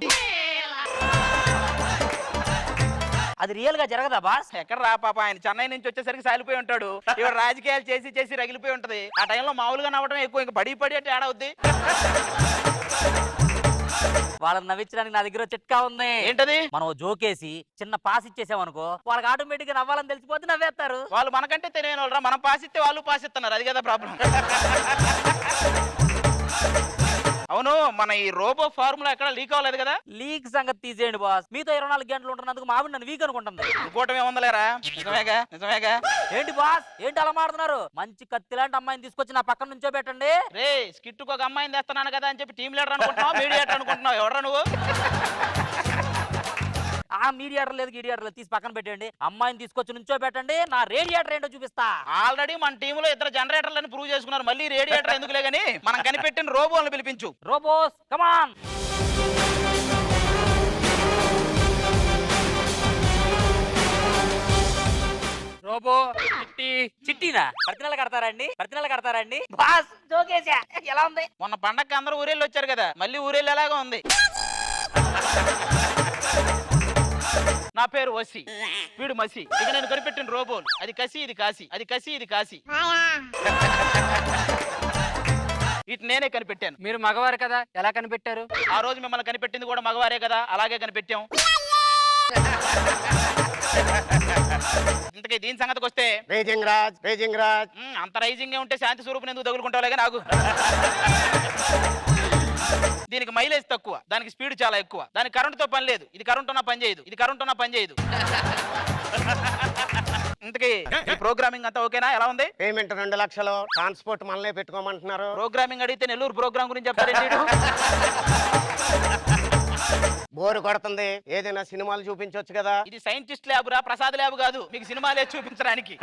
అది రియల్ గా జరగదా బాస్? ఎక్కడ రా పాప, ఆయన చెన్నై నుంచి వచ్చేసరికి సాలిపోయి ఉంటాడు. ఇవాళ రాజకీయాలు చేసి చేసి రగిలిపోయి ఉంటది. ఆ టైంలో మామూలుగా నవ్వడం ఎక్కువ, ఇంకా పడి పడి అంటే ఏడవుద్ది. వాళ్ళని నవ్వించడానికి నా దగ్గర చిట్కా ఉంది. ఏంటది? మనం జోకేసి చిన్న పాస్ ఇచ్చేసామనుకో, వాళ్ళకి ఆటోమేటిక్ గా నవ్వాలని తెలిసిపోతే నవ్వేస్తారు. వాళ్ళు మనకంటే తెలియని వాళ్ళు, మనం పాస్ ఇస్తే వాళ్ళు పాస్ ఇస్తున్నారు, అది కదా ప్రాబ్లం. అవును, మన ఈ రోబో ఫార్ములా ఎక్కడ లీక్ అవ్వలేదు కదా? లీక్ సంగతి తీసేయండి బాస్, మీతో 24 గంటలు ఉంటున్నందుకు మావిడ నన్ను వీక్ అనుకుంటుంది. ఇంకోటం ఏముందలేరా? నిజమేగా నిజమేగా. ఏంటి బాస్, ఏంటి అలా మాడుతున్నారు? మంచి కత్తి లాంటి అమ్మాయిని తీసుకొచ్చి నా పక్కన నుంచో పెట్టండి. రే, స్కిట్ ఒక అమ్మాయిని తెస్తున్నాను కదా అని చెప్పి టీమ్ లీడర్ అనుకుంటున్నావు, మీడియేటర్ అనుకుంటున్నావు, ఎవడరా నువ్వు? ఆ మీడియేటర్ లేదు గీడియేటర్ లేదు, తీసి పక్కన పెట్టండి. అమ్మాయిని తీసుకొచ్చి నుంచో పెట్టండి, నా రేడియేటర్ ఏంటో చూపిస్తా. ఆల్రెడీ మన టీంలో 2 జనరేటర్లను ప్రూవ్ చేసుకున్నారు, మళ్ళీ రేడియేటర్ ఎందుకులే గానీ మనం కనిపెట్టిన రోబోలను పిలిపించు. రోబోస్ కమాన్. రోబో చిట్టినా ప్రతి నెల కడతారండి? బాస్ జోకేసా, ఎలా ఉంది? మొన్న పండగకి అందరూ ఊరెళ్ళి వచ్చారు కదా, మళ్ళీ ఊరెళ్ళి ఎలాగా ఉంది? నా పేరు వసి, వీడు మసి. ఇక నేను కనిపెట్టిన రోబోలు, అది కసి ఇది కాసి, అది కసి ఇది కాసి. ఇటు నేనే కనిపెట్టాను. మీరు మగవారు కదా, ఎలా కనిపెట్టారు? ఆ రోజు మిమ్మల్ని కనిపెట్టింది కూడా మగవారే కదా, అలాగే కనిపెట్టాం. ఇంతకీ దీని సంగతికి వస్తే, రేజింగ్ రాజ్ అంత రైజింగ్ ఉంటే శాంతి స్వరూపం ఎందుకు తగులుకుంటావులేగా నాకు. దీనికి మైలేజ్ తక్కువ, దానికి స్పీడ్ చాలా ఎక్కువ, దానికి కరెంటుతో పని లేదు. ఇది కరెంట్ ఉన్నా పని చేయదు, ఇది కరెంట్ ఉన్నా పని చేయదు. ఇంతకీ ప్రోగ్రామింగ్ అంతా ఓకేనా? ఎలా ఉంది? పేమెంట్ 2 లక్షలు, ట్రాన్స్పోర్ట్ మనలే పెట్టుకోమంటున్నారు. ప్రోగ్రామింగ్ అడిగితే నెల్లూరు ప్రోగ్రామ్ గురించి చెప్తారేంటి? బోరు కొడుతుంది, ఏదైనా సినిమాలు చూపించవచ్చు కదా. ఇది సైంటిస్ట్ ల్యాబ్ రా, ప్రసాద్ ల్యాబ్ కాదు మీకు సినిమాలే చూపించడానికి.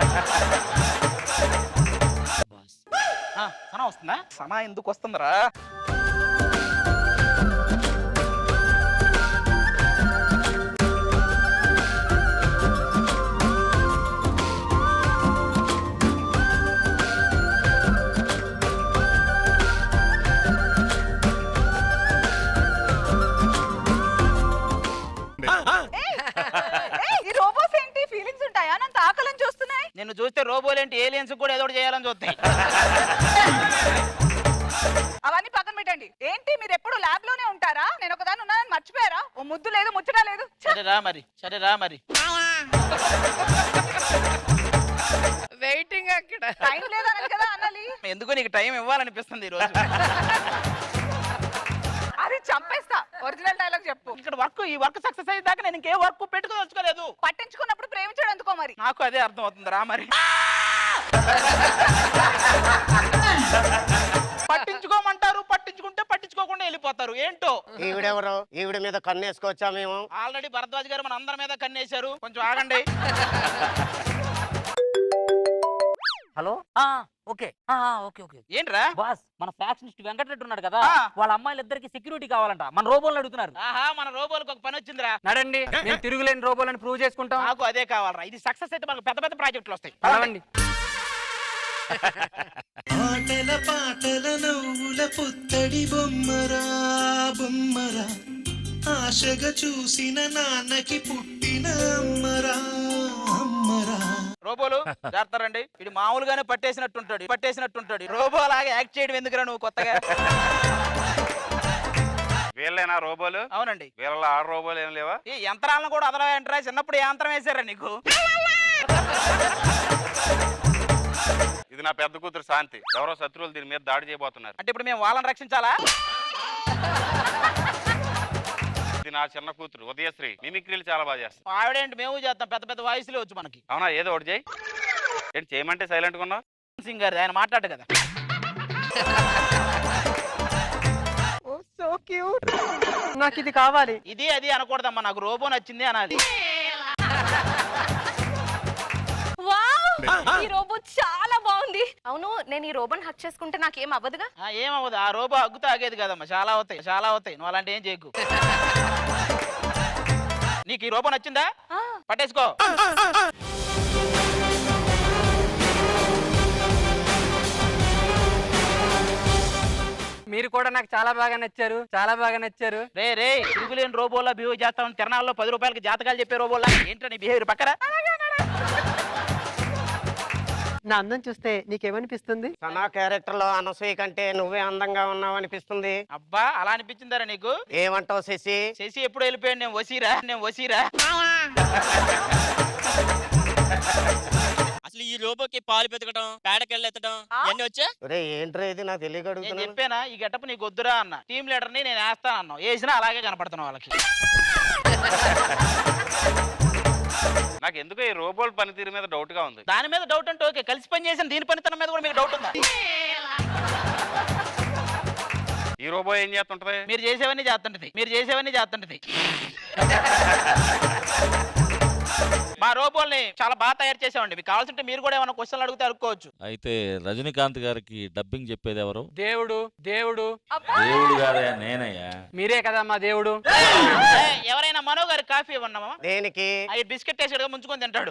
సనా వస్తుందా? సనా ఎందుకు వస్తుందిరా? నిన్ను చూస్తే రోబోలేంటి, ఏలియన్స్ కూడా ఏదో చేయాలని చూస్తాయి. అవన్నీ పక్కన పెట్టండి. ఏంటి మీరు ఎప్పుడు ల్యాబ్ లోనే ఉంటారా? నేను ఒకదాని ఉన్నానని మర్చిపోయారా? ఓ ముద్దు లేదు, ముచ్చట లేదు. సరే రా మరి. వెయిటింగ్ అక్కడ టైం లేదని కదా అనాలి. ఎందుకు నీకు టైం ఇవ్వాలనిపిస్తుంది ఈ రోజు. అది చంపేస్తా. ఒరిజినల్ డైలాగ్ చెప్పు. ఇక్కడ ఈ వర్క్ సక్సెస్ అయ్యేదాకా నేను ఇంకే వర్క్ పెట్టుకోదలుచుకోలేదు. పట్టించుకున్నప్పుడు ప్రేమించడం ఎందుకో మరి. నాకు అదే అర్థం అవుతుంది రా మరి. ఈవిడెవరు? ఈవిడ మీద కన్నేసుకోవచ్చా మేము? ఆల్రెడీ భరద్వాజ్ గారు మన అందరి మీద కన్నేశారు, కొంచెం ఆగండి. Hello okay okay okay. ఏంట్రా బాస్, మన ఫ్యాక్షనిస్ట్ వెంకటరెడ్డి ఉన్నాడు కదా, వాళ్ళ అమ్మాయిలు ఇద్దరికి సెక్యూరిటీ కావాలంట. మన రోబోలను అడుగుతున్నారు. ఆహా, మన రోబోలకు ఒక పని వచ్చిందిరా. నడండి, నేను తిరుగులేని రోబోలను ప్రూవ్ చేసుకుంటాం. నాకు అదే కావాలరా. ఇది సక్సెస్ అయితే మనకు పెద్ద పెద్ద ప్రాజెక్టులు వస్తాయి. నడవండి. ఆటల పాటల నవ్వుల పుత్తడి బొమ్మరా బొమ్మరా, ఆశగా చూసిన నాన్నకి పుట్టిన అమ్మరా అమ్మరా. రోబోలు జాగ్రత్తారండి, ఇది మామూలుగానే పట్టేసినట్టుంటాడు. రోబో లాగా యాక్ట్ చేయడం ఎందుకురా నువ్వు కొత్తగా? వీళ్ళేనా రోబోలు? అవునండి. వీళ్ళ ఆడ రోబోలు ఏం లేవా? ఈ యంత్రాలను కూడా అదలా ఏంటరా? చిన్నప్పుడు ఏ యంత్రం వేసారా నీకు? ఇది నా పెద్ద కూతురు శాంతి. ఎవరో శత్రువులు దీని మీద దాడి చేయబోతున్నారు. అంటే ఇప్పుడు మేము వాళ్ళని రక్షించాలా? ఇది నా చిన్న కూతురు ఉదయశ్రీ. మిమిక్రీలు చాలా బాగా చేస్తాం. ఆవిడేంటి, మేము చేస్తాం. పెద్ద పెద్ద వాయిస్లే వచ్చు మనకి. అవునా? ఏదో ఒకటి చేయి. ఏంటి చేయమంటే సైలెంట్ గా ఉన్నావు? సింగ్ గారు ఆయన మాట్లాడు కదా. సో క్యూట్, నాకు ఇది కావాలి. ఇది అది అనకూడదమ్మా, నాకు రోబో నచ్చింది అనాలి. ఈ రోబో చాలా బాగుంది. అవును, నేను ఈ రోబోని హక్ చేసుకుంటే నాకేం అవ్వదుగా? ఏమవ్వదు, ఆ రోబో అగ్గుతో ఆగేది కదమ్మా. చాలా అవుతాయి. నువ్వు అలాంటి ఏం చేయకు. నీకు ఈ రోబో నచ్చిందా? పట్టేసుకో. మీరు కూడా నాకు చాలా బాగా నచ్చారు. రే తిరుగులేని రోబోలా బిహేవ్ చేస్తాం. తిరణాల్లో 10 రూపాయలకి జాతకాలు చెప్పే రోబోలా ఏంటో నీ బిహేవియర్ పక్కన. నా అందం చూస్తే నీకేమనిపిస్తుంది? నా క్యారెక్టర్ లో అనసూయ కంటే నువ్వే అందంగా ఉన్నావు అనిపిస్తుంది. అబ్బా, అలా అనిపించిందరా నీకు? ఏమంటావు శశి? శశి ఎప్పుడు వెళ్ళిపోయాడు? నేను వసీరా. అసలు ఈ రోబోకి పాలు పెతకడం, పేడకెళ్ళెత్తడం ఇవన్నీ వచ్చా? ఏంట్రా ఇది, నాకు నేను తెలియగడుగుతున్నా. చెప్పానా ఈ గెటప్ నీకు వద్దురా అన్న. టీమ్ లీడర్ ని నేను వేస్తాను అన్నావు, వేసినా అలాగే కనపడుతున్నావు వాళ్ళకి. నాకు ఎందుకో ఈ రోబోల పనితీరు మీద డౌట్ గా ఉంది. దాని మీద డౌట్ అంటే ఓకే, కలిసి పని చేసిన దీని పనితనం మీద కూడా మీకు డౌట్ ఉందా? ఈ రోబో ఏం చేస్తుంటది? మీరు చేసేవన్నీ చేస్తుంటది. మా రోబోల్ని చాలా బాగా తయారు చేసామండి. మీకు కావాల్సింటే మీరు కూడా ఏమైనా క్వశ్చన్లు అడిగితే అడుక్కోవచ్చు. అయితే రజనీకాంత్ గారికి డబ్బింగ్ చెప్పేది ఎవరు? దేవుడు కాదయ్యా, నేనయ్యా. మీరే కదా మా దేవుడు. ఎవరైనా మనో గారి కాఫీ ఇవ్వన్నామా? దేనికి? బిస్కెట్ వేసాడుగా ముంచుకొని తింటాడు.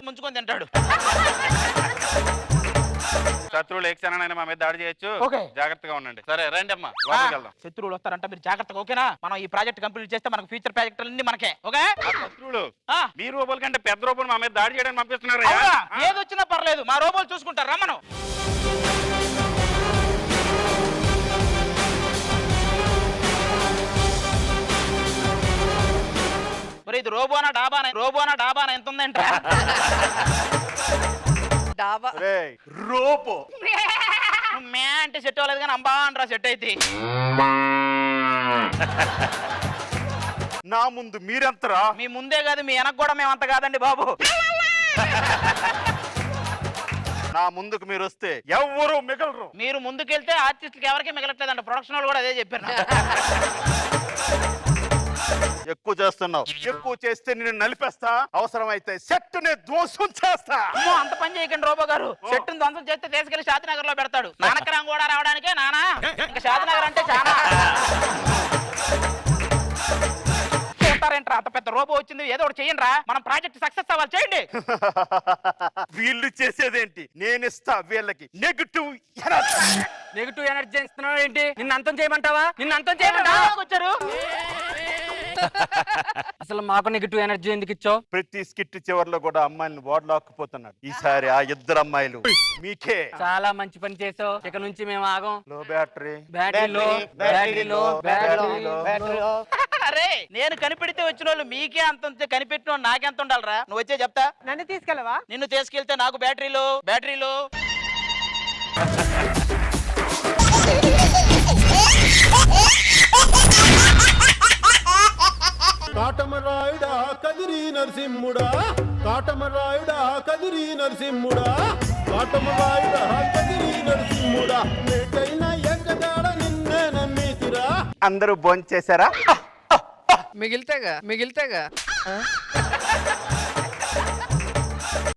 శత్రువులు ఏ క్షణానైనా మా మీద దాడి చేయొచ్చు. ఓకే. జాగ్రత్తగా ఉండండి. సరే రండి అమ్మా, లోపలికి వెళ్దాం. శత్రువులు వస్తారంట, మీరు జాగ్రత్తగా. ఓకేనా? మనం ఈ ప్రాజెక్ట్ కంప్లీట్ చేస్తే మనకు ఫ్యూచర్ ప్రాజెక్టులు అన్ని మనకే. ఓకే? శత్రువులు మీ రోబోల కంటే పెద్ద రోబోలు మా మీద దాడి చేయడానికి పంపిస్తున్నారు. ఏది వచ్చినా పర్లేదు, మా రోబోలు చూసుకుంటారు. రమ్మను. మరి ఇది రోబోనా డాబానా ఎంత ఉందంట? రోబో మే అంటే సెట్ అవ్వలేదు కానీ అంబా అంటారా సెట్ అయితే. నా ముందు మీరెంతరా? మీ ముందే కాదు, మీ వెనక కూడా మేము అంత కాదండి బాబు. నా ముందుకు మీరు వస్తే ఎవరు మిగలరు. మీరు ముందుకెళ్తే ఆర్టిస్టులకి ఎవరికి మిగలట్లేదంట. ప్రొడక్షన్ వాళ్ళు కూడా అదే చెప్పారు. ఎక్కువ చేస్తున్నావు. ఎక్కువ చేస్తే నేను నలిపేస్తా, అవసరమైతే సెట్ ని ధ్వంసం చేస్తా. అంత పని చేయకండి రోబో గారు. సెట్ ని ధ్వంసం చేస్తే తీసుకెళ్లి శాంతినగర్ లో పెడతాడు. నానకరం కూడా రావడానికే నానా, ఇంకా శాంతినగర్ అంటే చాలా. చూస్తారేంట్రా, అంత పెద్ద రోబో వచ్చింది, ఏదో ఒకటి చెయ్యండి రా. మనం ప్రాజెక్ట్ సక్సెస్ అవ్వాలి, చేయండి. వీళ్ళు చేసేదేంటి? నేను ఇస్తా వీళ్ళకి నెగటివ్ ఎనర్జీ ఇస్తున్నావు ఏంటి? నిన్ను అంతం చేయమంటావా? వచ్చారు. అసలు మాకు నెగిటివ్ ఎనర్జీ ఎందుకు ఇచ్చావు? ప్రతి స్కిట్ చివర్లో కూడా అమ్మాయిని ఓడలాక్కుపోతున్నాడు. ఈసారి ఆ ఇద్దరు అమ్మాయిలు మీకే. చాలా మంచి పని చేసావు. ఇక నుంచి మేము ఆగం. లో బ్యాటరీ. అరే, నేను కనిపెడితే వచ్చిన వాళ్ళు మీకే అంత ఉంటే కనిపెట్టిన వాళ్ళు నాకెంత ఉండాలరా? నువ్వు వచ్చే చెప్తా. నన్ను తీసుకెళ్ళవా? నిన్ను తీసుకెళ్తే నాకు బ్యాటరీలో కాటమరాయుడా కదిరి నరసింహుడా, కాటమరాయుడా కదిరి నరసింహుడా, కాటమరాయుడా కదిరి నరసింహుడా, నేటైనా ఎక్కడాడ నిన్నే నమ్మితిరా. అందరూ భోంచేశారా? మిగిలితేగా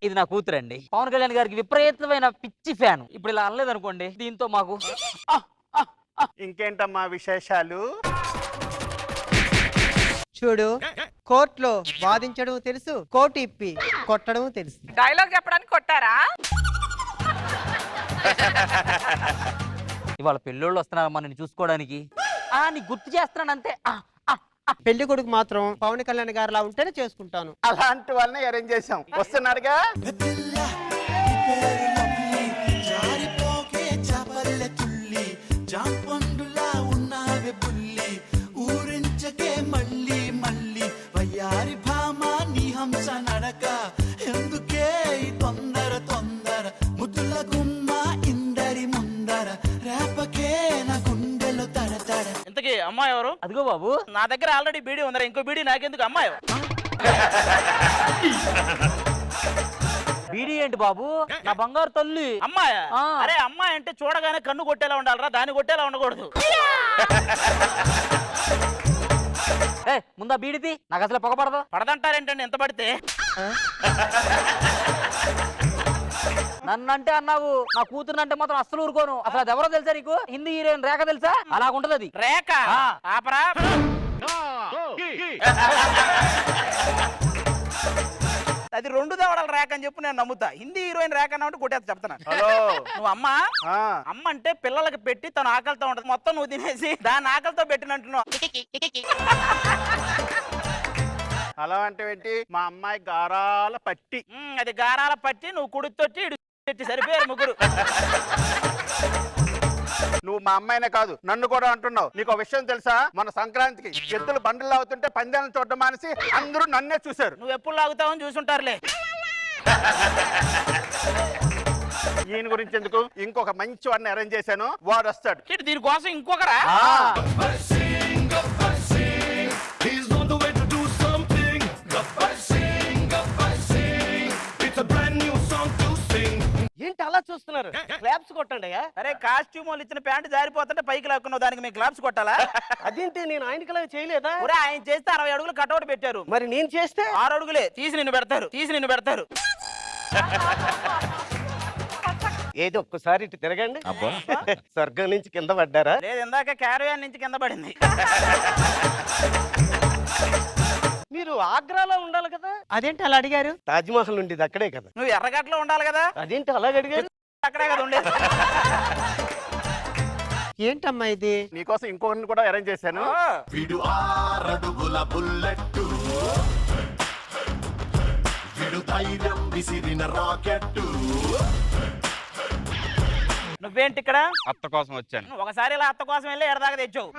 ఇది నా కూతురండి. పవన్ కళ్యాణ్ గారికి విపరీతమైన పిచ్చి ఫ్యాన్. ఇప్పుడు ఇలా అనలేదు అనుకోండి, దీంతో మాకు ఇంకేంటమ్మా విశేషాలు? చూడు, కోర్టులో వాదించడం తెలుసు, కోర్టు ఇప్పి కొట్టడం తెలుసు. డైలాగ్ చెప్పడానికి కొట్టారా? ఇవాళ పెళ్ళోళ్ళు వస్తున్నారమ్మా నేను చూసుకోవడానికి. నీకు గుర్తు చేస్తున్నాను అంతే. పెళ్లి కొడుకు మాత్రం పవన్ కళ్యాణ్ గారిలా ఉంటేనే చేసుకుంటాను. అలాంటి వాళ్ళని అరేంజ్ చేసాం. వస్తున్నారుగా. ఇంతకీ అమ్మాయి ఎవరు? అదిగో బాబు, నా దగ్గర ఆల్రెడీ బీడీ ఉందరా, ఇంకో బీడీ నాకెందుకు? అమ్మాయి బీడీ ఏంటి బాబు, నా బంగారు తల్లి. అమ్మాయి? అరే అమ్మాయి అంటే చూడగానే కన్ను కొట్టేలా ఉండాలరా, దాన్ని కొట్టేలా ఉండకూడదు. ముందా బీడిది, నాకు అసలు పొగ పడదు. పడదంటారేంటండి ఎంత పడితే? నన్నంటే అన్నావు, నా కూతురు అంటే మాత్రం అస్సలు ఊరుకోను. అసలు అది ఎవరో తెలుసా నీకు? హిందీ హీరోయిన్ రేఖ తెలుసా? అలాగుంటది అది. రేఖ? ఆపరా. అది 2 దవడల రేఖ అని చెప్పి నేను నమ్ముతా. హిందీ హీరోయిన్ రేఖ అన్న కొట్టేది చెప్తాను. నువ్వు అమ్మ అమ్మ అంటే పిల్లలకి పెట్టి తను ఆకలితో ఉంటది, మొత్తం నువ్వు తినేసి దాన్ని ఆకలితో పెట్టినంటున్నావు. అలా అంటే ఏంటి? మా అమ్మాయి గారాల పట్టి. అది గారాల పట్టి, నువ్వు కుడితోటి ఇటు సరిపోయారు ముగ్గురు. నువ్వు మా అమ్మాయినే కాదు నన్ను కూడా అంటున్నావు. నీకు విషయం తెలుసా? మన సంక్రాంతికి ఎద్దులు బండ్లు అవుతుంటే పందాలను చూడడం మానేసి అందరూ నన్నే చూశారు. నువ్వు ఎప్పుడు లాగుతావని చూసుంటారులే. ఈయన గురించి ఎందుకు, ఇంకొక మంచి వాడిని అరేంజ్ చేశాను, వాడు వస్తాడు. దీనికోసం ఇంకొకరా? ఏంటి అలా చూస్తున్నారు? క్లాప్స్ కొట్టండి. అరే కాస్ట్యూమ్ వాళ్ళు ఇచ్చిన ప్యాంట్ జారిపోతుంటే పైకి లాక్కున్నావు, దానికి మేము క్లాప్స్ కొట్టాలా? అదేంటి, నేను ఆయనకి చేయలేదా? ఆయన చేస్తే 60 అడుగులు కటౌట్ పెట్టారు. మరి నేను చేస్తే 6 అడుగులే తీసి నిన్ను పెడతారు. ఏదో ఒక్కసారి ఇటు తిరగండి. స్వర్గం నుంచి కింద పడ్డారా? లేదు, ఇందాక క్యారవాన్ నుంచి కింద పడింది. మీరు ఆగ్రాలో ఉండాలి కదా, అదేంటి అలా అడిగారు? తాజ్మహల్ ఉండేది అక్కడే కదా. నువ్వు ఎర్రగట్లో ఉండాలి కదా, అదేంటి అలాగ అడిగారు? అక్కడే కదా ఉండేది. ఏంటమ్మా ఇది? నీకోసం ఇంకొకరిని కూడా అరేంజ్ చేశాను. విడు 6 అడుగుల బుల్లెట్టు, విడు ధైర్యం విసిరిన రాకెట్టు. నువ్వేంటి ఇక్కడ? అత్త కోసం వచ్చాను. ఒకసారి ఇలా అత్త కోసం వెళ్ళి ఎడదాకా తెచ్చావు.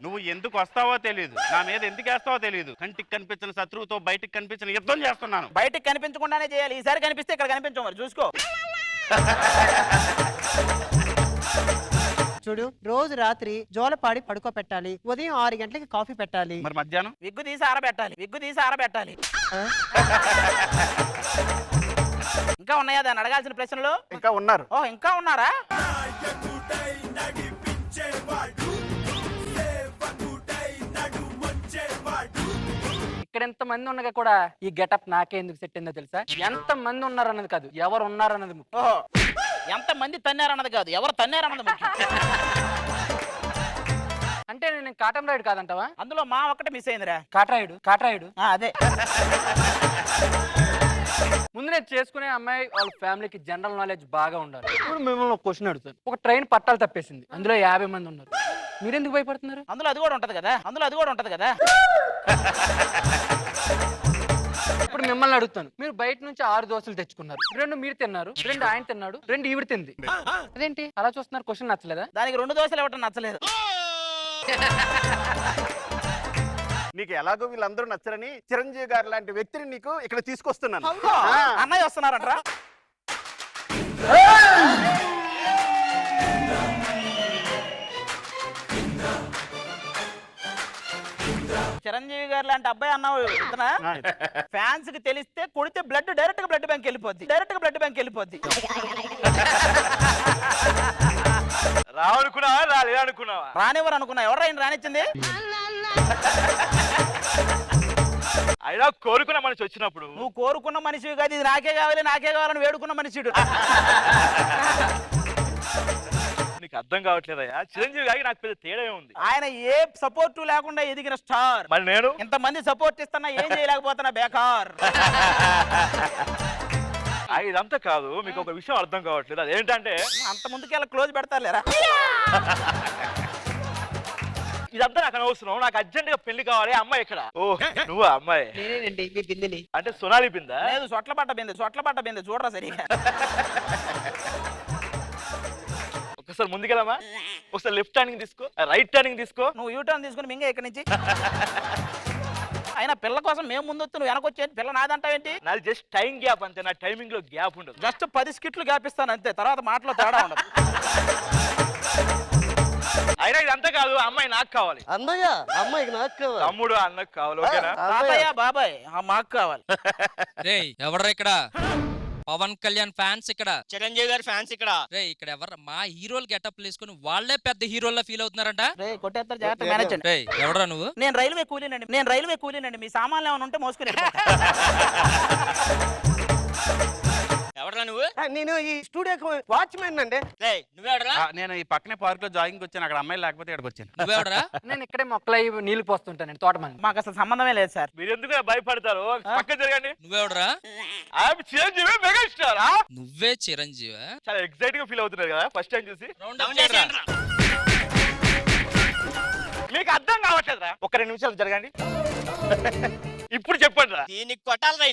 నువ్వు ఎందుకు వస్తావో తెలియదు, నా మీద ఎందుకు వేస్తావో తెలియదు. కంటికి కనిపించిన శత్రువుతో బయటికి కనిపించిన యుద్ధం చేస్తున్నాను. బయటికి కనిపించకుండానే చేయాలి. ఈసారి కనిపిస్తే ఇక్కడ కనిపించవు, మరి చూసుకో. చూడు, రోజు రాత్రి జోలపాడి పడుకోబెట్టాలి, ఉదయం 6 గంటలకి కాఫీ పెట్టాలి. మరి మధ్యాహ్నం విగ్గు తీసి ఆరబెట్టాలి. ఇంకా ఉన్నాయా దాన్ని అడగాల్సిన ప్రశ్నలు? ఇంకా ఉన్నారు. ఇంకా ఉన్నారా? ఇక్కడ ఎంత మంది ఉండగా కూడా ఈ గెటప్ నాకే ఎందుకు సెట్ అయిందో తెలుసా? ఎంత మంది ఉన్నారన్నది కాదు, ఎవరు ఉన్నారన్నది ముఖ్యం. ఎంత మంది తన్నారన్నది కాదు, ఎవరు తన్నారన్నది ముఖ్యం. అంటే నేను కాటం రాయుడు కాదంటావా? అందులో మా ఒక్కటే మిస్ అయిందిరా. కాటరాయుడు అదే. ముందు నేను చేసుకునే అమ్మాయి వాళ్ళ ఫ్యామిలీకి జనరల్ నాలెడ్జ్ బాగా ఉండాలి. ఇప్పుడు మిమ్మల్ని ఒక క్వశ్చన్ అడుగుతాను. ఒక ట్రైన్ పట్టాలు తప్పేసింది, అందులో 50 మంది ఉన్నారు, మీరెందుకు భయపడుతున్నారు? అందులో అది కూడా ఉంటది కదా. ఇప్పుడు మిమ్మల్ని అడుగుతాను, మీరు బయట నుంచి 6 దోశలు తెచ్చుకున్నారు, 2 మీరు తిన్నారు, 2 ఆయన తిన్నాడు, 2 ఈవిడ తింది. అదేంటి అలా చూస్తున్నారు? క్వశ్చన్ నచ్చలేదా? దానికి 2 దోశలు ఇవ్వటం నచ్చలేదు. నీకు ఎలాగో వీళ్ళందరూ నచ్చరని చిరంజీవి గారు లాంటి వ్యక్తిని నీకు ఇక్కడ తీసుకొస్తున్నాను. అన్నయ్య వస్తున్నారంట్రా. చిరంజీవి గారు లాంటి అబ్బాయి అన్నావు. ఫ్యాన్స్ కి తెలిస్తే కొడితే డైరెక్ట్ గా బ్లడ్ బ్యాంక్ వెళ్ళిపోద్ది. రావనుకున్నావా రాలేదనుకున్నావా? రానివ్వరు అనుకున్నా. ఎవరు రానిచ్చింది? అయినా కోరుకున్న మనిషి వచ్చినప్పుడు నువ్వు కోరుకున్న మనిషివి కాదు, ఇది నాకే కావాలని వేడుకున్న మనిషిడు. నీకు అర్థం కావట్లేదయ్యా. చిరంజీవి గారికి నాకు పెద్ద తేడా ఉంది. ఆయన ఏ సపోర్ట్ లేకుండా ఎదిగిన స్టార్. మరి నేను ఇంతమంది సపోర్ట్ ఇస్తున్నా ఏం చేయలేకపోతున్నా, బేకార్. ఇదంతా కాదు, మీకు ఒక విషయం అర్థం కావట్లేదు. అదేంటంటే అంత ముందుకెళ్ళి క్లోజ్ పెడతారులేరా. ఇదంతా నాకు అనవసరం. నాకు అర్జెంట్ గా పెళ్లి కావాలి. అమ్మాయి ఇక్కడ. ఓ నువ్వా అమ్మాయి? నేనేనండి మీ బిందెని. అంటే సొనాలి బిందా? లేదు, సొట్ల పట్ట బిందె చూడరా సరిగా. ఒకసారి ముందుకెళ్ళమా? ఒకసారి లెఫ్ట్ టర్నింగ్ తీసుకో, రైట్ టర్నింగ్ తీసుకో. నువ్వు యూటర్న్ తీసుకుని మింగే ఇక్కడి నుంచి. అయినా పిల్ల కోసం మేము ముందు నువ్వు వెనకొచ్చేది, పిల్ల నాదంటావేంటి? నాది జస్ట్ టైం గ్యాప్ అంతే. నా టైమింగ్ లో గ్యాప్ ఉండదు. జస్ట్ 10 స్కిట్లు గ్యాప్ ఇస్తాను అంతే, తర్వాత మాటలో తేడా ఉండదు. అయినా ఇదంతా కాదు, అమ్మాయి నాకు కావాలి. అన్నయ్య అమ్మాయికి నాకు కావాలి. తమ్ముడు అన్నకు కావాలి. ఓకేనా? తాతయ్య బాబాయ్ మాకు కావాలి. ఎవరు ఇక్కడ? పవన్ కళ్యాణ్ ఫ్యాన్స్ ఇక్కడ, చిరంజీవి గారి ఫ్యాన్స్ ఇక్కడ. రే ఇక్కడ ఎవరు మా హీరోలు గెటప్ వేసుకుని వాళ్ళే పెద్ద హీరోల్లా ఫీల్ అవుతున్నారంట. రే కొట్టేస్తారు, జాగ్రత్త మేనేజ్. రే ఎవడరా నువ్వు? నేను రైల్వే కూలీనండి. మీ సామాన్లు ఏమైనా ఉంటే మోసుకుని ఎవడరా నువ్వు? నేను ఈ స్టూడియోకి వాచ్మెన్ అండి. నువ్వెవడరా? నేను ఈ పక్కనే పార్క్ లో జాగింగ్ వచ్చాను. అక్కడ అమ్మాయి లేకపోతే ఇక్కడికి వచ్చాను. నువ్వెవడరా? నేను ఇక్కడే మొక్కలు నీళ్లు పోస్తుంటాను, తోటమని. మాకు అసలు సంబంధమే లేదు సార్. మీరు ఎందుకు భయపడతారు? పక్క జరగండి. నువ్వెవడరా? I am Chiranjeevi megastar. నువ్వే చిరంజీవి? చాలా ఎక్సైట్ గా ఫీల్ అవుతున్నారు కదా ఫస్ట్ టైం చూసి. మీకు అర్థం కావట్లేదురా? ఒక 2 నిమిషాలు జరగండి. ఇప్పుడు చెప్పండి రా. దీనికి కొట్టాలి రా.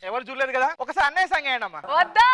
ఎవరు చూడలేదు కదా? ఒకసారి అన్నయ్య సంగ అమ్మా. వద్దా